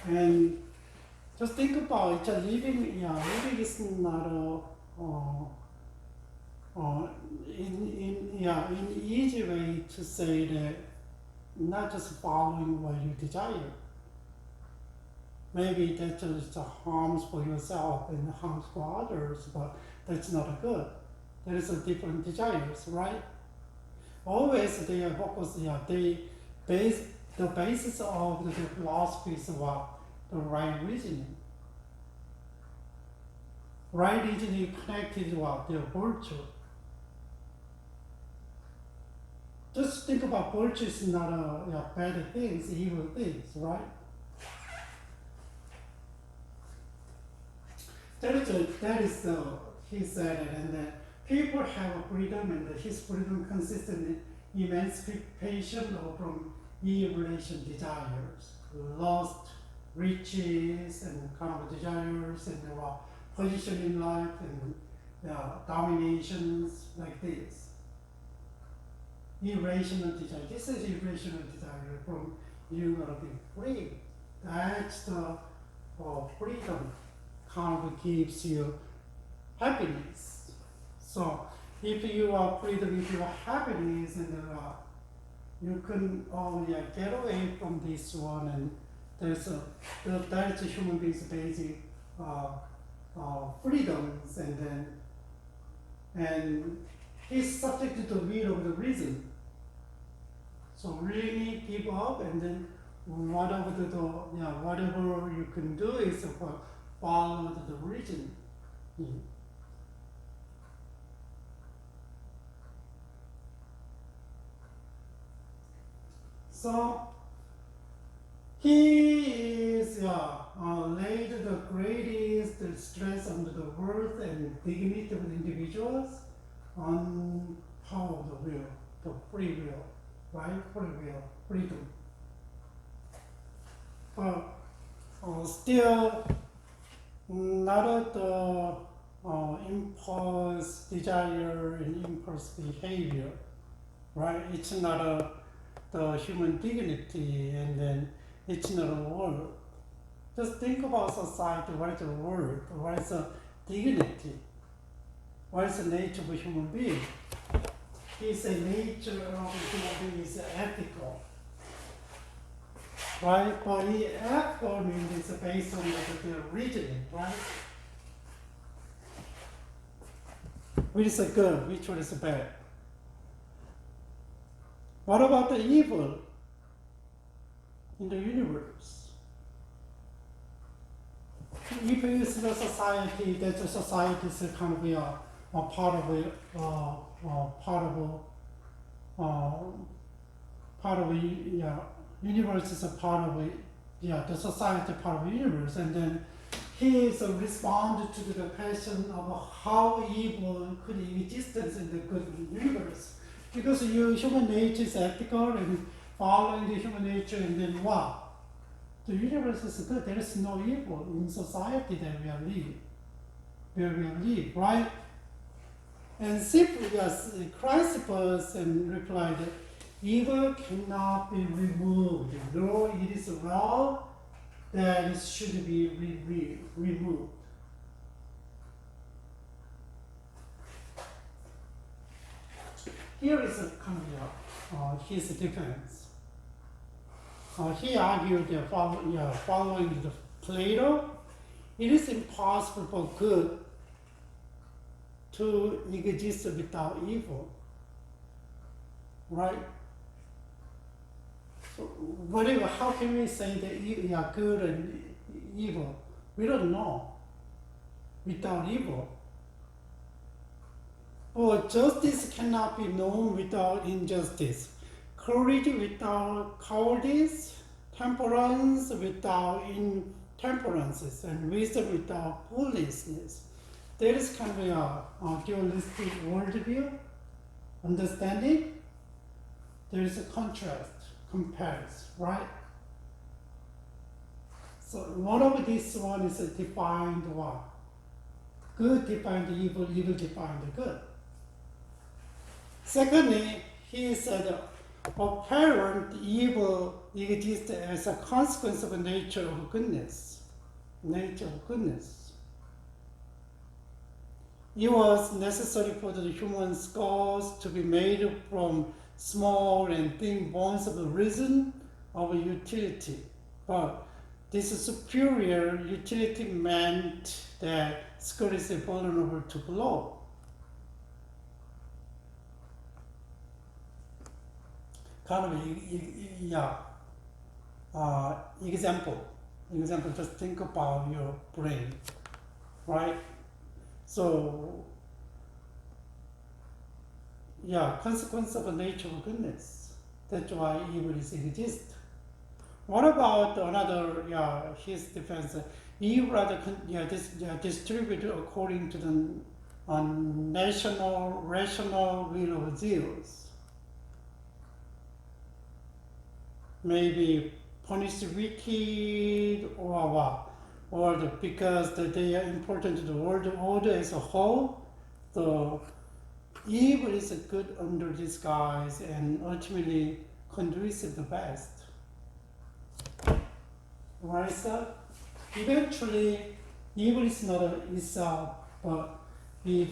And just think about it. Living is not in easy way to say that not just following what you desire. Maybe that's just harms for yourself and harms for others, but that's not good. There is a different desires, right? Always they are focused. The basis of the philosophy is about the right reasoning. Right reasoning connected to their virtue. Just think about virtue is not bad things, evil things, right? That is he said it, and then people have a freedom, and his freedom consists in emancipation from irrelation desires, lust, riches, and kind of desires, and position in life, and dominations like this. Irrational desire. This is irrational desire from you are being free. That's the freedom kind of gives you happiness. So if you are freedom, if you are happiness, and you can get away from this one, and that's a human being's basic freedoms, and he's subject to the will of the reason. So really give up, and then whatever whatever you can do is follow the religion. So he is laid the greatest stress on the worth and dignity of individuals on power of the will, the free will, right? Free will, freedom. But still, not the impulse, desire, and impulse behavior, right? It's not the human dignity, and then it's not a word. Just think about society. What is a word? What is a dignity? What is the nature of a human being? He said nature of a human being is ethical. Right? But ethical means it's based on the reasoning, right? Which is good, which one is bad? What about the evil in the universe? If it's the society, that the society is kind of a part of it, universe is a part of it, the society part of the universe, and then he is responded to the question of how evil could exist in the good universe. Because human nature is ethical and following the human nature, and then what? The universe is good. There is no evil in society that we are live, right? And simply as Christ person replied, evil cannot be removed. Though it is wrong, that it should be removed. Here is a kind of his defense. He argued that following the Plato, it is impossible for good to exist without evil, right? So whatever, how can we say that good and evil? We don't know without evil. Or justice cannot be known without injustice. Courage without cowardice, temperance without intemperance, and wisdom without foolishness. There is kind of a dualistic worldview, understanding. There is a contrast, compares, right? So one of these one is defined what? Good defined evil, evil defined good. Secondly, he said apparent evil exists as a consequence of nature of goodness. Nature of goodness. It was necessary for the human skulls to be made from small and thin bones of reason, of utility. But this superior utility meant that skull is vulnerable to blow. Kind of example, just think about your brain, right? So, consequence of the nature of goodness. That's why evil exists. What about another, his defense? Evil are distributed according to the national, rational will of Zeus. Maybe punish the wicked or what? Or because they are important to the world order as a whole. The evil is a good under disguise and ultimately conducive the best. Right, sir? Eventually, evil is not itself, but it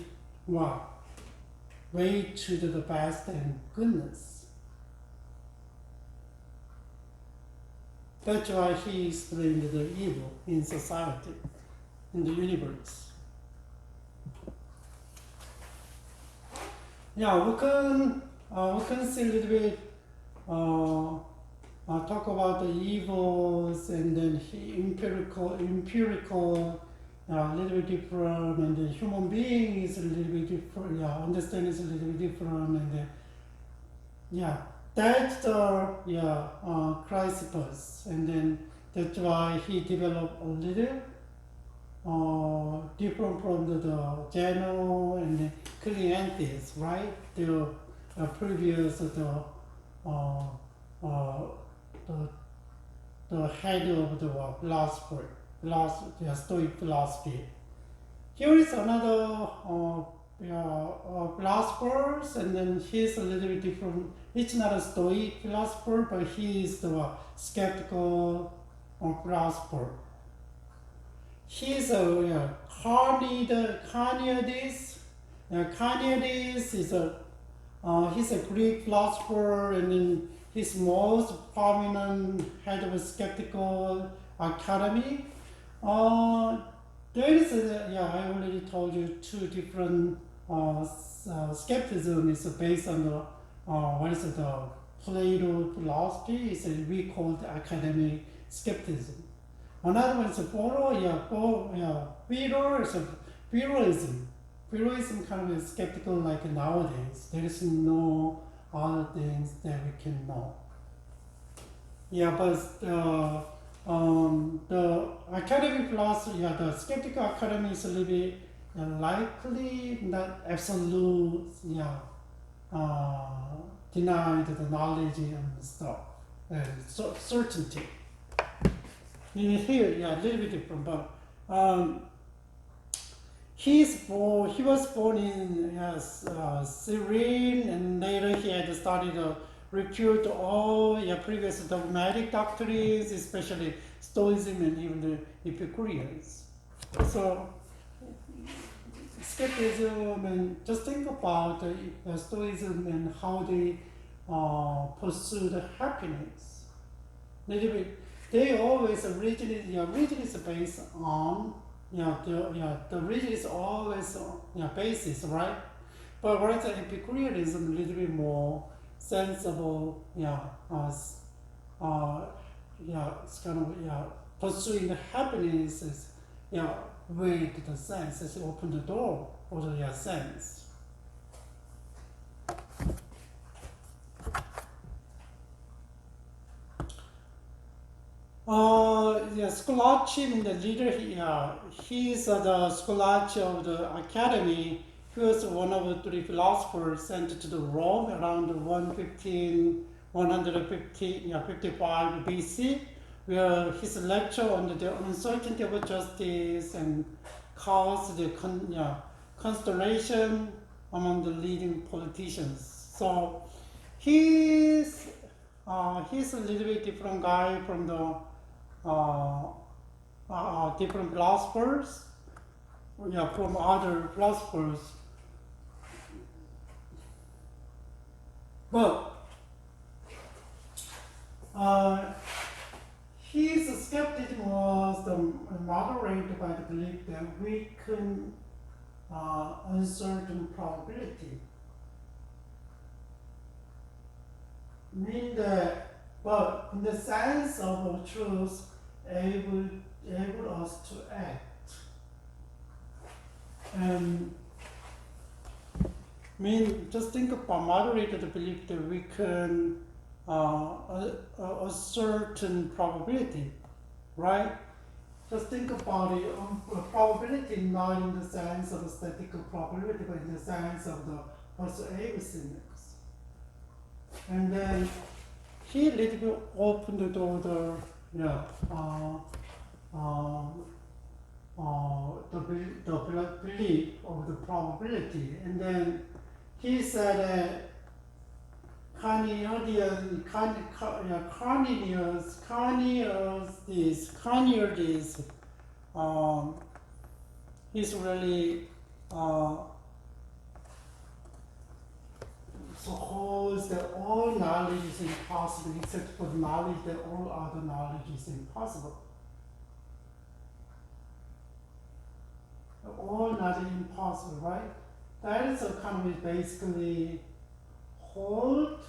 way to the best and goodness. That's why he explained the evil in society, in the universe. We can see a little bit talk about the evils, and then empirical, a little bit different, and the human being is a little bit different. Yeah, understand is a little bit different, and yeah, that's the Chrysippus, and then that's why he developed a little different from the Geno and the Cleanthes, right? The previous the head of the philosopher, Stoic philosophy. Here is another philosophers, and then he's a little bit different. He's not a Stoic philosopher, but he is the skeptical philosopher. He's a Carneades. Carneades is he's a Greek philosopher, and then his most prominent head of a skeptical academy. There is I already told you two different skepticism is based on the Plato philosophy. We call it academic skepticism. Another one is Pharaohism. Pharaohism kind of skeptical like nowadays. There is no other things that we can know. Yeah, but the academic philosophy, the skeptical academy is a little bit likely, not absolute, denied the knowledge and stuff, and certainty. Here, a little bit different, but he was born in Cyrene, and later he had started to refute all previous dogmatic doctrines, especially Stoicism and even the Epicureans. So, skepticism, and just think about Stoicism and how they pursue the happiness. Little bit, they always religion is based on the religion is always basis, right? But whereas Epicureanism a little bit more sensible, it's kind of pursuing the happiness is with the sense, it's open the door for the sense. Scholarship in the leader, he's the scholarship of the academy. He was one of the three philosophers sent to the Rome around 155 BC, where his lecture on the uncertainty of justice and caused the consternation among the leading politicians. So he's a little bit different guy from the different philosophers, from other philosophers. But his skepticism was moderated by the belief that weakened uncertain probability. Mean that, but in the sense of truth, able us to act. And just think about moderated belief that we can a certain probability, right? Just think about it, probability not in the sense of a statistical probability, but in the sense of the persuasiveness. And then he little bit opened the door, the belief of the probability, and then he said that Carneades, he's really suppose that all knowledge is impossible except for the knowledge that all other knowledge is impossible. All knowledge is impossible, right? That is a kind of basically hold,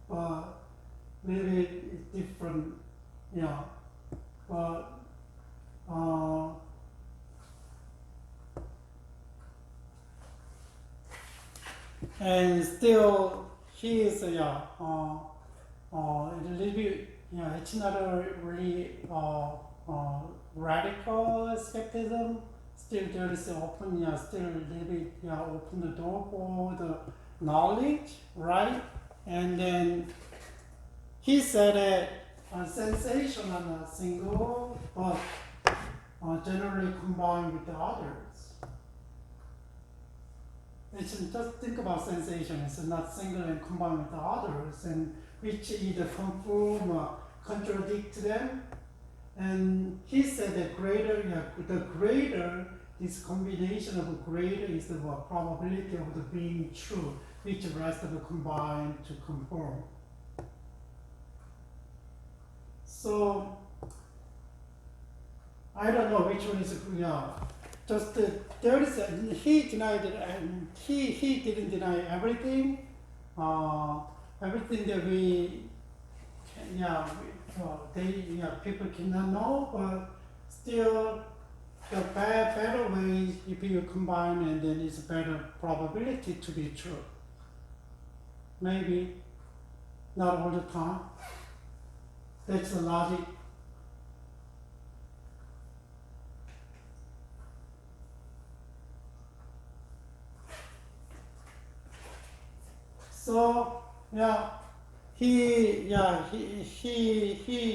but little bit different, yeah, but and still he is a little bit, it's not a really radical skepticism. Still there is open, still a little bit, open the door for the knowledge, right? And then he said that sensation and a single, but generally combined with the others. It's just think about sensation. It's not single and combined with the others, and which either confirm or contradict them. And he said that the greater, this combination of greater is the probability of the being true, which the rest of the combine to confirm. So I don't know which one is just there is he denied it, and he didn't deny everything. Everything that people cannot know, but still the better way if you combine, and then it's a better probability to be true. Maybe not all the time. That's the logic. So he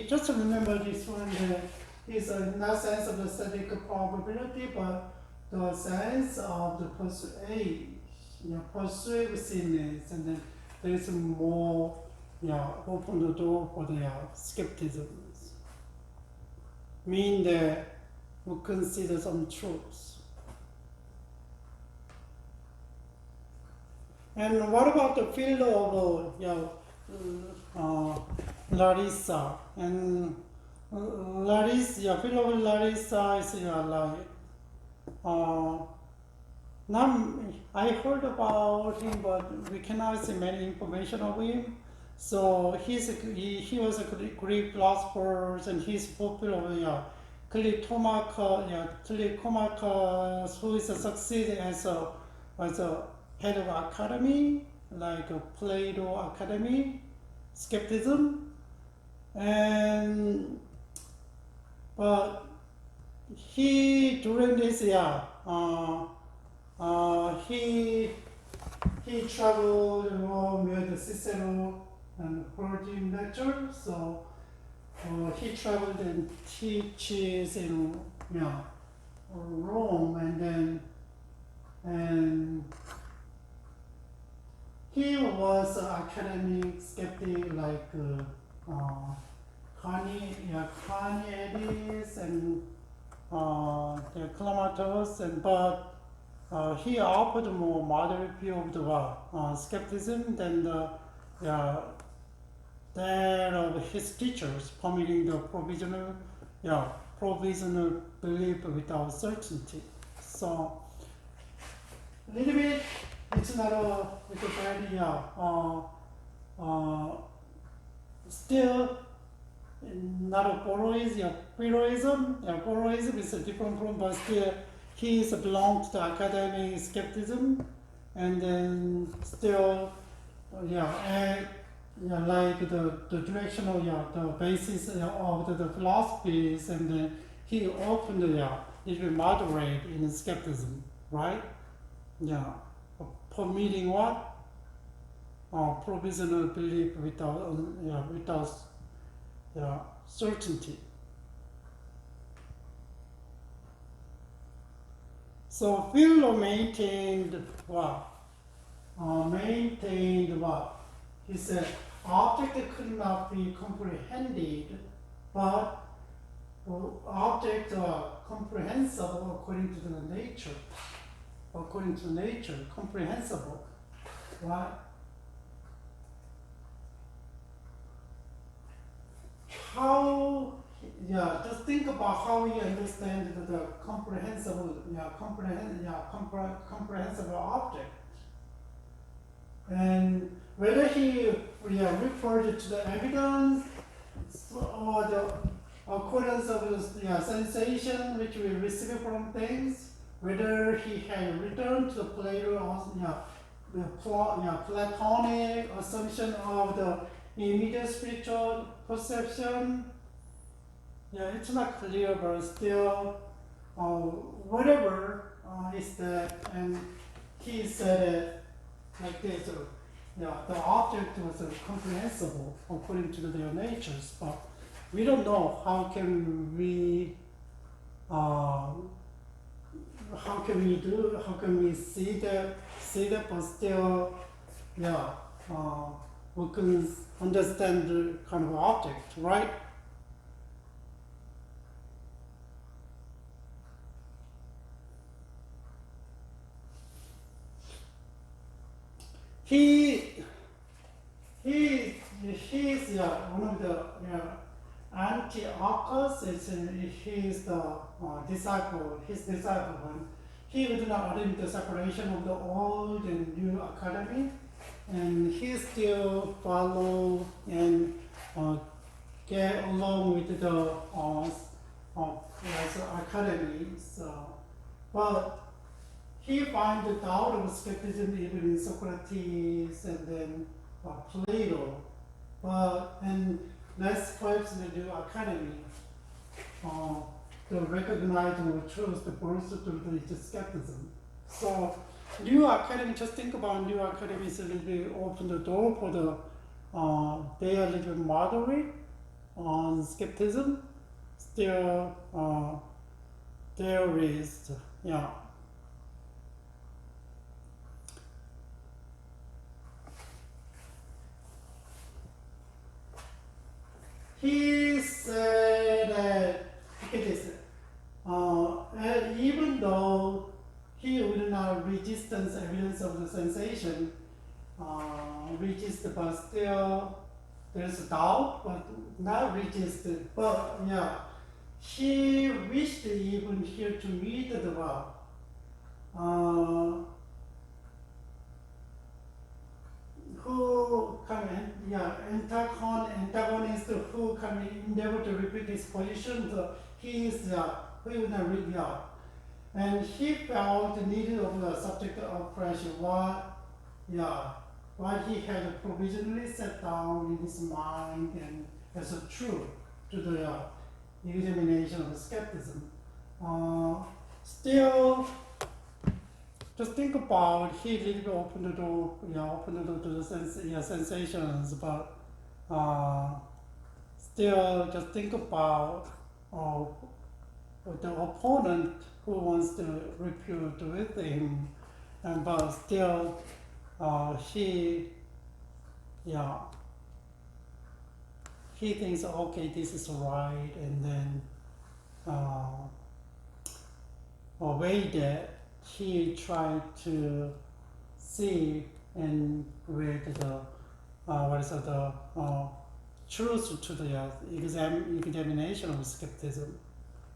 just remember this one. Is not sense of the static probability, but the sense of the persuasiveness, and then there is more, open the door for the skepticism. Mean that we consider some truths. And what about the field of Larissa? And Larissa, field of Larissa is I heard about him, but we cannot see many information of him. So he was a Greek philosopher, and he's popular. Cleitomarchus, who is succeeded as a head of academy, like a Plato Academy, skepticism, but he during this he traveled Rome with Cicero and heard him lecture. So he traveled and teaches in Rome, and he was an academic skeptic like Carneades and the Clematis, but he offered more moderate view of the skepticism than that of his teachers, permitting the provisional belief without certainty. So a little bit, it's not a bad still not a Borrowism. Borrowism is a different from, but still he belongs to academic skepticism, and then still like the direction of the basis of the philosophies, and then he opened little moderate in skepticism, right? Permitting what? Provisional belief without certainty. So Philo maintained what? He said, object could not be comprehended, but objects are comprehensible according to the nature. According to nature, comprehensible, right? Just think about how we understand the comprehensible comprehensible object, and whether he referred to the evidence or the occurrence of the sensation which we receive from things, whether he had returned to the Plato or Platonic assumption of the immediate spiritual perception. It's not clear, but still, whatever is that, and he said it like this. The object was comprehensible according to their natures, but we don't know how can we see that, but still, we can understand the kind of object, right? He's one of the Antiochus. He's the disciple. His disciple. He would not admit the separation of the old and new academy, and he still follow and get along with the academies. But he finds the doubt of skepticism even in Socrates and then Plato, and less perhaps in the new academy. To recognize or choose the birth to the skepticism. So, new academy, just think about new academy is a little bit open the door for the, they are a little bit moderate on skepticism. Still, there is, He said that, look at this, even though he would not resist evidence of the sensation, but still there's doubt, but not resisted. But he wished even here to meet the who antagonist who can endeavor to repeat his position. So he would not read and he felt the need of the subject of pressure. What he had provisionally set down in his mind and as a truth to the examination of skepticism. Still, just think about he did open the door to the sensations, but still just think about the opponent who wants to refute with him, but still he thinks okay, this is right, and then a way that he tried to see and read the truth to the examination of skepticism.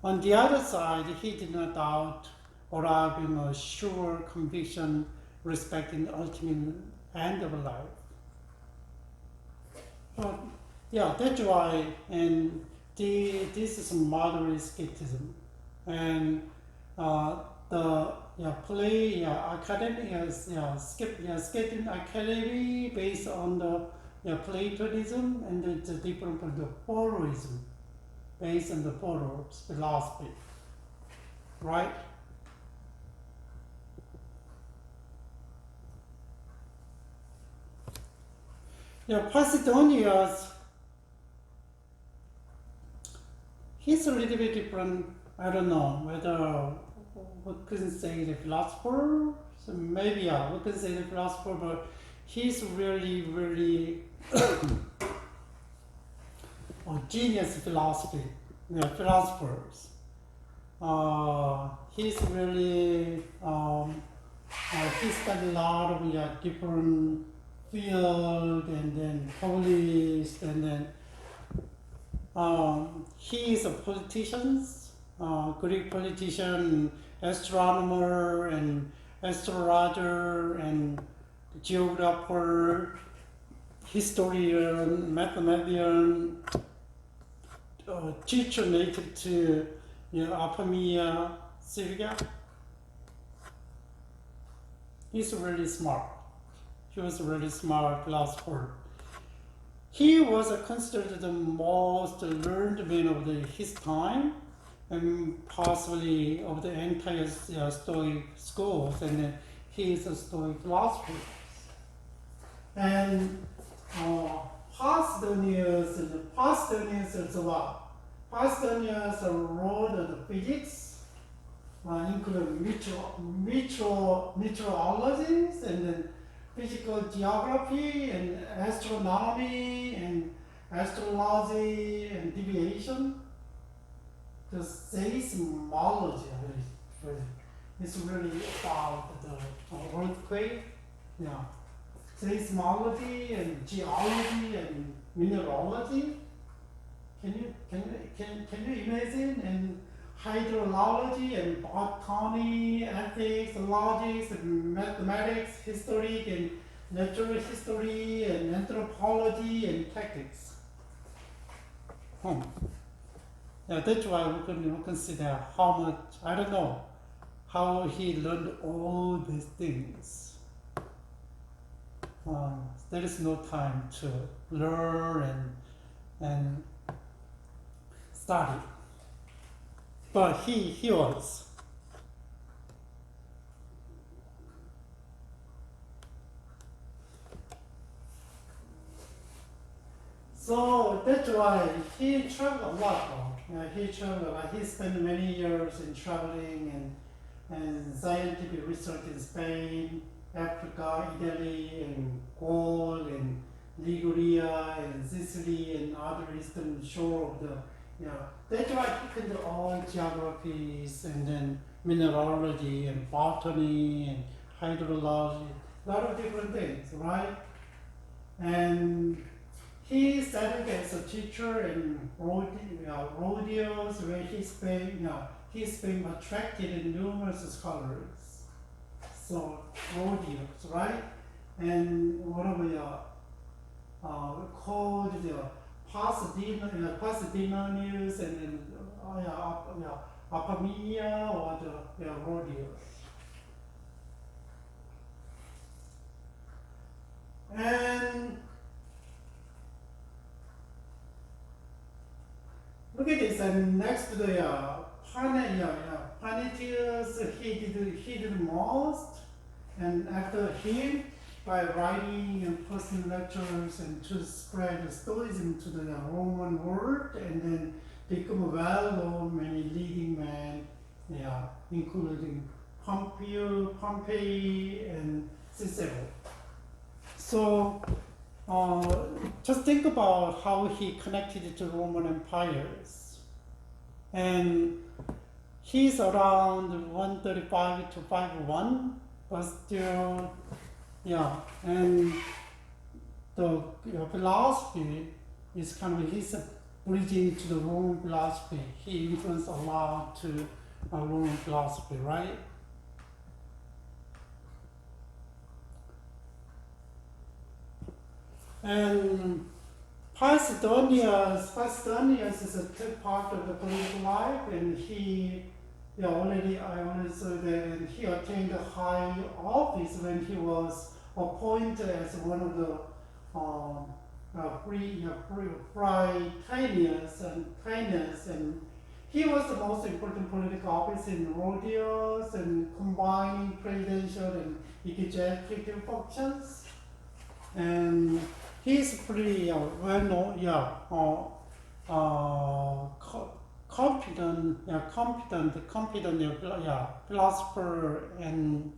On the other side, he did not doubt or having a sure conviction respecting the ultimate end of life. But that's why, and this is moderate skepticism, and academy is skepticism academy based on the Platonism, and it's different from the Poloism based on the Polo philosophy, right? Posidonius, he's a little bit different. I don't know whether we can say the philosopher. So maybe we can say the philosopher, but he's really, really genius philosophers. He's really he spent a lot of different field and then published, and then he is a politician, Greek politician, astronomer and astrologer and geographer. historian, mathematician, teacher native to Apamea, Syria. He's really smart. He was a really smart philosopher. He was considered the most learned man of his time, and possibly of the entire Stoic schools, and he is a Stoic philosopher. And Posidonius is what? Posidonius wrote the physics, including meteorologies, and then physical geography, and astronomy, and astrology, and deviation. The seismology is really about the earthquake, yeah. Seismology and geology and mineralogy. Can you imagine? And hydrology and botany, ethics, logics, and mathematics, history, and natural history, and anthropology, and tactics. Yeah, that's why we can consider how much, I don't know, how he learned all these things. There is no time to learn and study. But he was. So that's why he traveled a lot. He spent many years in traveling and scientific research in Spain, Africa, Italy, and Gaul, and Liguria, and Sicily, and other eastern shore of the, that's why he can do all geographies, and then mineralogy, and botany, and hydrology, a lot of different things, right? And he studied as a teacher in Rhodes, where his fame attracted numerous scholars. So Rhodes, right? And what we called the Pasadena, and then Apamea, or the Rhodes. And look at this, and next to the Panetius, he did most, and after him, by writing and posting lectures and to spread Stoicism to the Roman world, and then become a well-known many leading men, including Pompey, and Cicero. So just think about how he connected to Roman empires. And he's around 135 to 51, but still, and the philosophy is kind of his bridging to the Roman philosophy. He influenced a lot to Roman philosophy, right? And Posidonius is a big part of the political life, and he, I already said that, and he attained a high office when he was appointed as one of the Praetonians, and he was the most important political office in Rhodes, and combining presidential and executive functions. And he's pretty well-known, competent philosopher and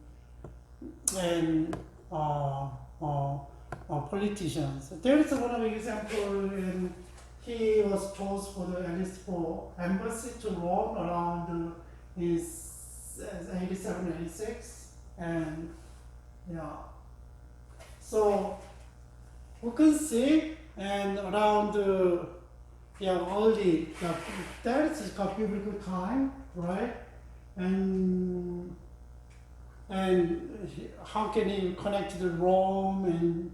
politicians. There is one example, and he was chosen for the embassy to Rome around his 87, 86, and so we can see, and around early, that is a biblical time, right? And how can he connect to Rome, and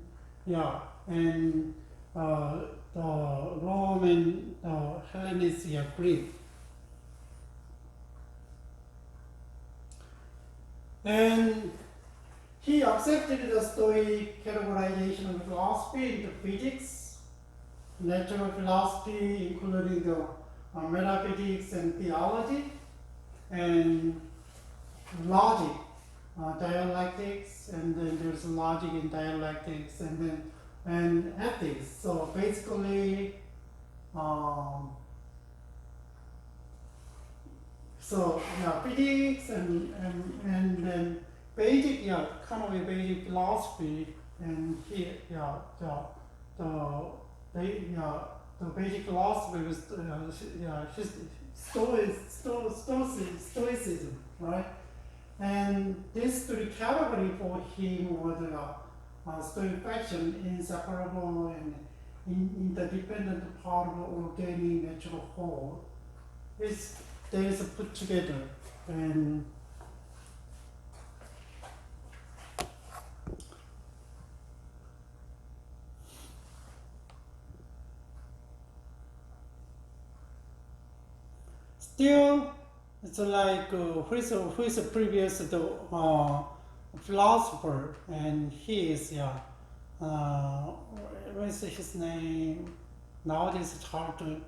and the Roman Hellenistic Greek. And he accepted the Stoic categorization of philosophy into physics, natural philosophy, including the metaphysics and theology, and logic, dialectics, and then there's logic and dialectics, and ethics. So basically, physics and then basic, kind of a basic philosophy, and the basic philosophy was Stoicism, right? And this three category for him was Stoic faction, inseparable and interdependent part of organic natural whole. They is put together, and still, it's like who is the previous philosopher, and he is what's his name? Nowadays it's hard to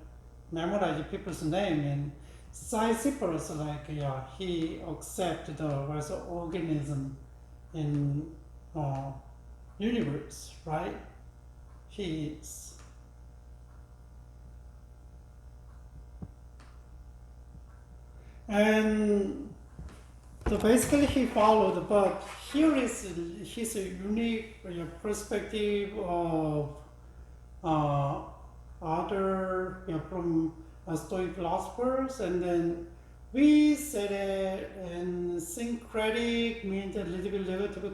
memorize people's name. And Sisyphus, he accepted the was organism in universe, right? He is. And so basically he followed, but here is his unique perspective of other from Stoic philosophers, and then we said it, and syncretic means a little bit negative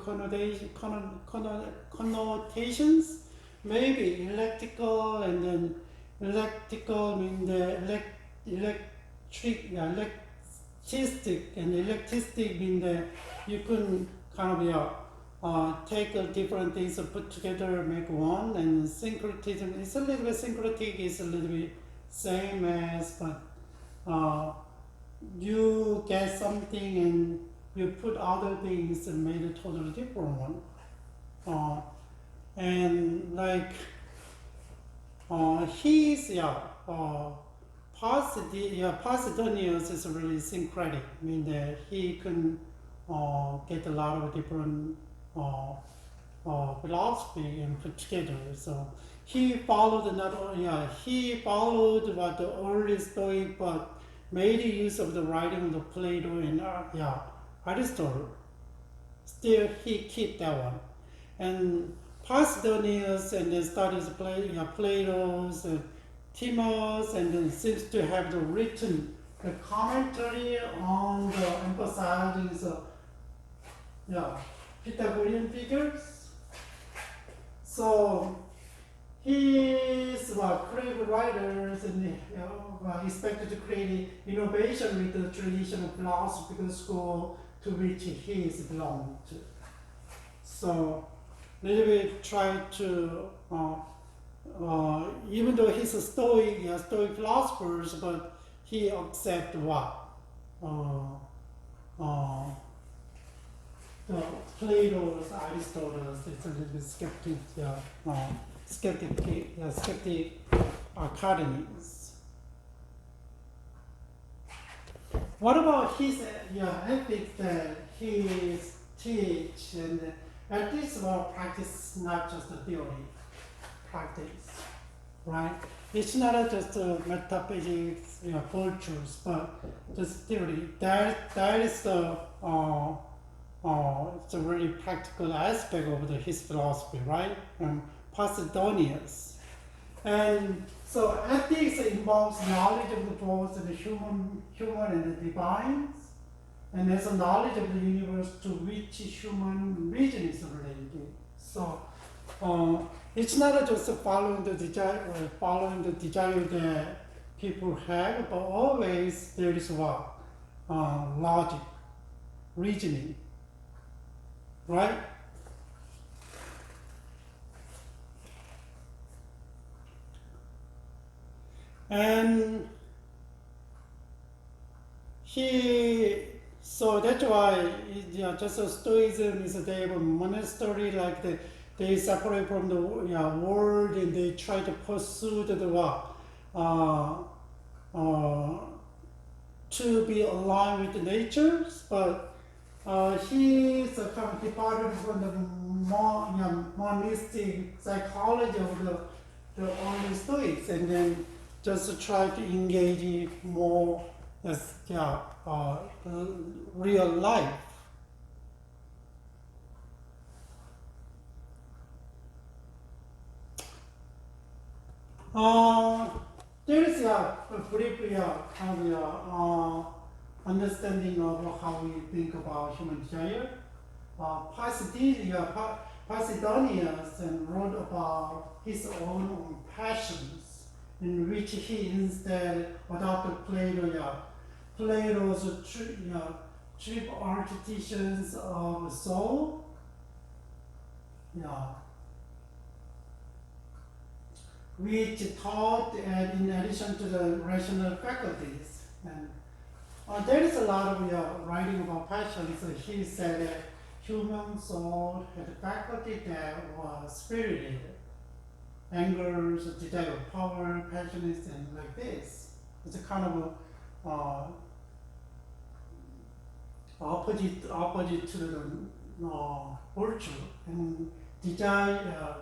connotations, maybe electrical, and then electrical means the electricistic, and electricistic means that you can kind of take different things and put together, make one. And syncretism is a little bit syncretic, is a little bit same as, but you get something and you put other things and made a totally different one. And like he's Posidonius is really syncretic, meaning that he can get a lot of different philosophy and put together. So he followed he followed what the early Stoic, but made use of the writing of Plato and Aristotle. Still, he kept that one. And Posidonius and then studies Plato's, Timaeus, and then seems to have written the commentary on the emphasizing Pythagorean figures. So he's creative writers and expected to create innovation with the traditional philosophical school to which he is belonged to. So little bit try to even though he's a Stoic philosophers, but he accepts what the Plato's, Aristotle's. It's a little bit skeptic academies. What about his ethics that he teach? And ethics about practice, not just the theory. Practice, right? It's not just metaphysics, virtues, but just theory. That is the it's a really practical aspect of his philosophy, right? Posidonius. And so ethics involves knowledge of both the human and the divines, and there's a knowledge of the universe to which human reason is related. So it's not just following the desire that people have, but always there is what? Logic, reasoning, right? And so that's why just Stoicism is they have a monastery like they separate from the world and they try to pursue the what to be aligned with the nature, but he's kind of departed from the monistic psychology of the early Stoics, and then just try to engage more as real life. There is a brief kind of understanding of how we think about human desire. Pasidonius wrote about his own passions, in which he instead adopted Plato's trip artificials of soul. Which taught in addition to the rational faculties. And there is a lot of writing about passions. So he said that human soul had a faculty that was spirited, anger, desire of power, passions, and like this. It's a kind of opposite to the virtue, and desire.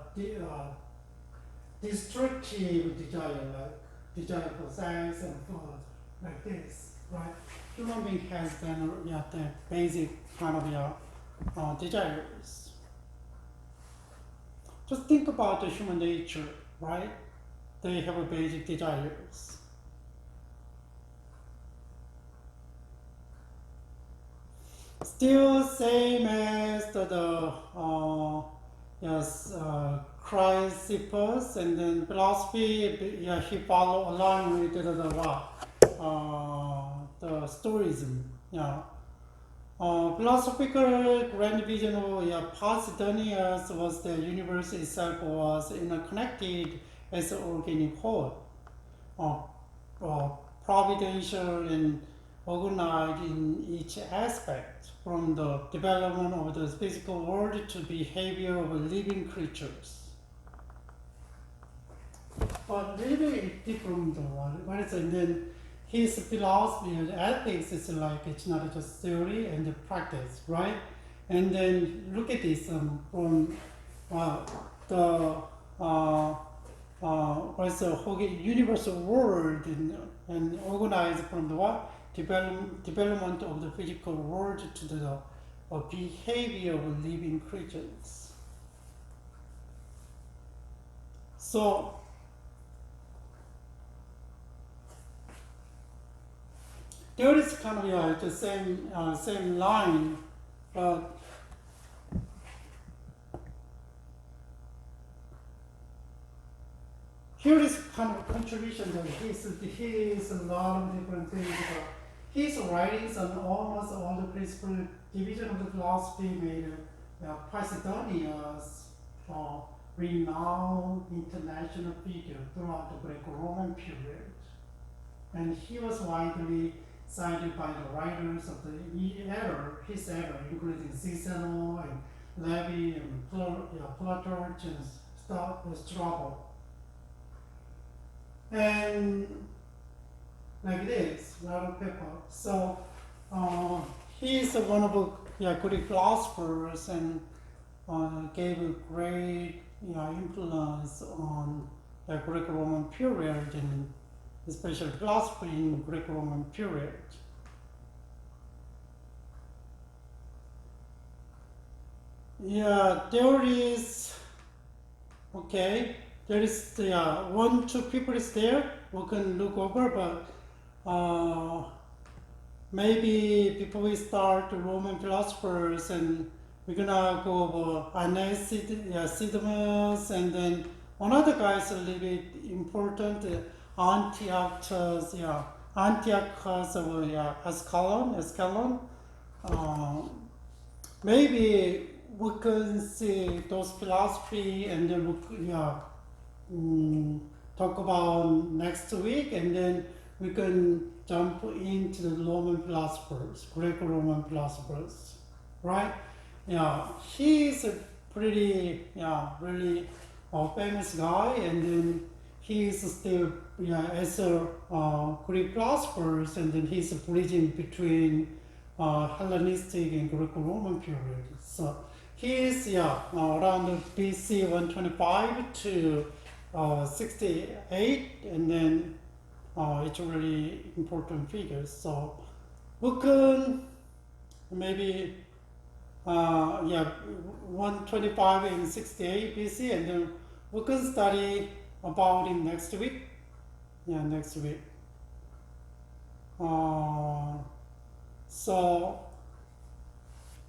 Destructive desire, like desire for sex and food, like this, right? Human being has then the basic kind of desires. Just think about the human nature, right? They have a basic desires. Still same as Chrysippus, and then philosophy, he followed along with the Stoicism. Philosophical grand vision of Pasidonius was the universe itself was interconnected as an organic whole, providential and organized in each aspect, from the development of the physical world to behavior of living creatures. But really different what is it? And then his philosophy and ethics is like it's not just theory and the practice, right? And then look at this from the what's the whole universal world and organized from the what? Development of the physical world to the behavior of living creatures. So there is kind of the same line, but here is kind of contribution that he's a lot of different things. His writings on almost all the principal division of the philosophy made Pasidonius renowned international figure throughout the Greco-Roman period. And he was widely cited by the writers of his era, including Cicero and Livy and Plutarch and Strabo. And like this, a lot of people. So he's one of the Greek philosophers and gave a great influence on the Greco-Roman period and especially philosophy in Greco-Roman period. There is one, two people is there we can look over, but maybe before we start the Roman philosophers, and we're gonna go over Anaxagoras, and then another guy is a little bit important, Antiochus of Ascalon. Maybe we can see those philosophy and then talk about next week, and then we can jump into the Roman philosophers, Greco-Roman philosophers, right? Yeah, he's a pretty, really famous guy, and then he's still, as a Greek philosophers, and then he's bridging between Hellenistic and Greco-Roman period. So he is, around BC 125 to 68, and then it's a really important figure. So we can maybe 125 and 68 BC, and then we can study about it next week. Yeah, next week. So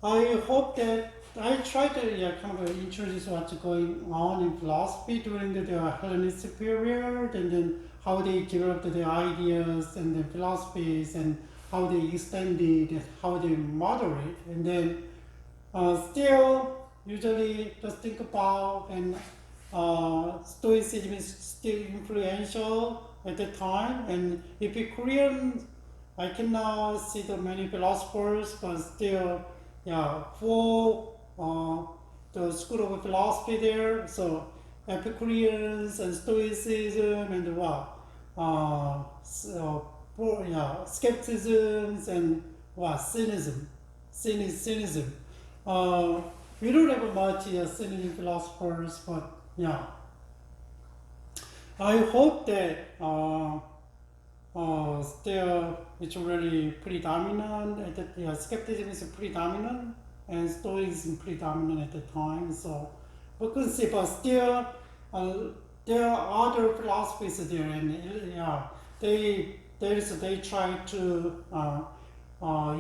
I hope that I try to kind of introduce what's going on in philosophy during the Hellenistic period, and then how they developed their ideas and their philosophies, and how they extended, how they moderate, and then still usually just think about, and Stoicism is still influential at the time, and if you Korean, I can now see the many philosophers, but still, for the school of philosophy there, so Epicureans and Stoicism and skepticism and cynicism. We don't have much cynical philosophers, but I hope that still it's really pretty dominant. Skepticism is pretty dominant, and Stoicism pretty dominant at the time. So we can see, but still there are other philosophies there, and they try to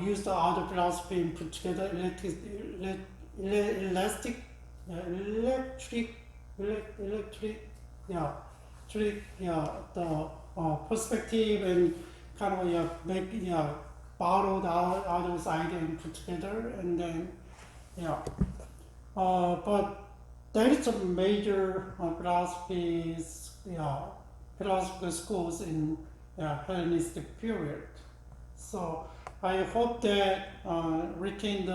use the other philosophy and put together the perspective, and kind of make borrow the others' idea and put together, and then but there is some major philosophical schools in Hellenistic period. So I hope that retain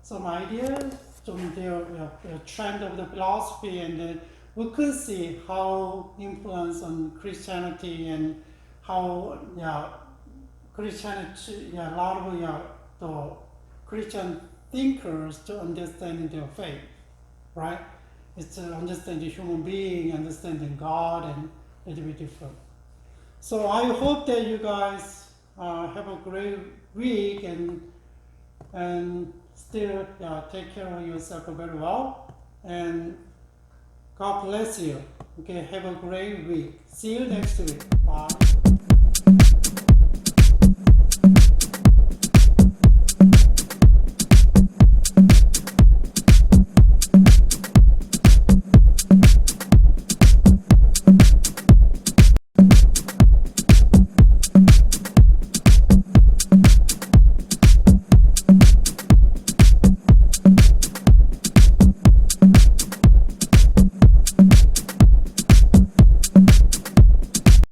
some ideas, some the trend of the philosophy, and then we could see how influence on Christianity, and how Christianity, a lot of the Christian thinkers to understanding their faith, right? It's to understand the human being, understanding God, and a little bit different. So I hope that you guys have a great week, and still take care of yourself very well, and God bless you. Okay, have a great week. See you next week. Bye.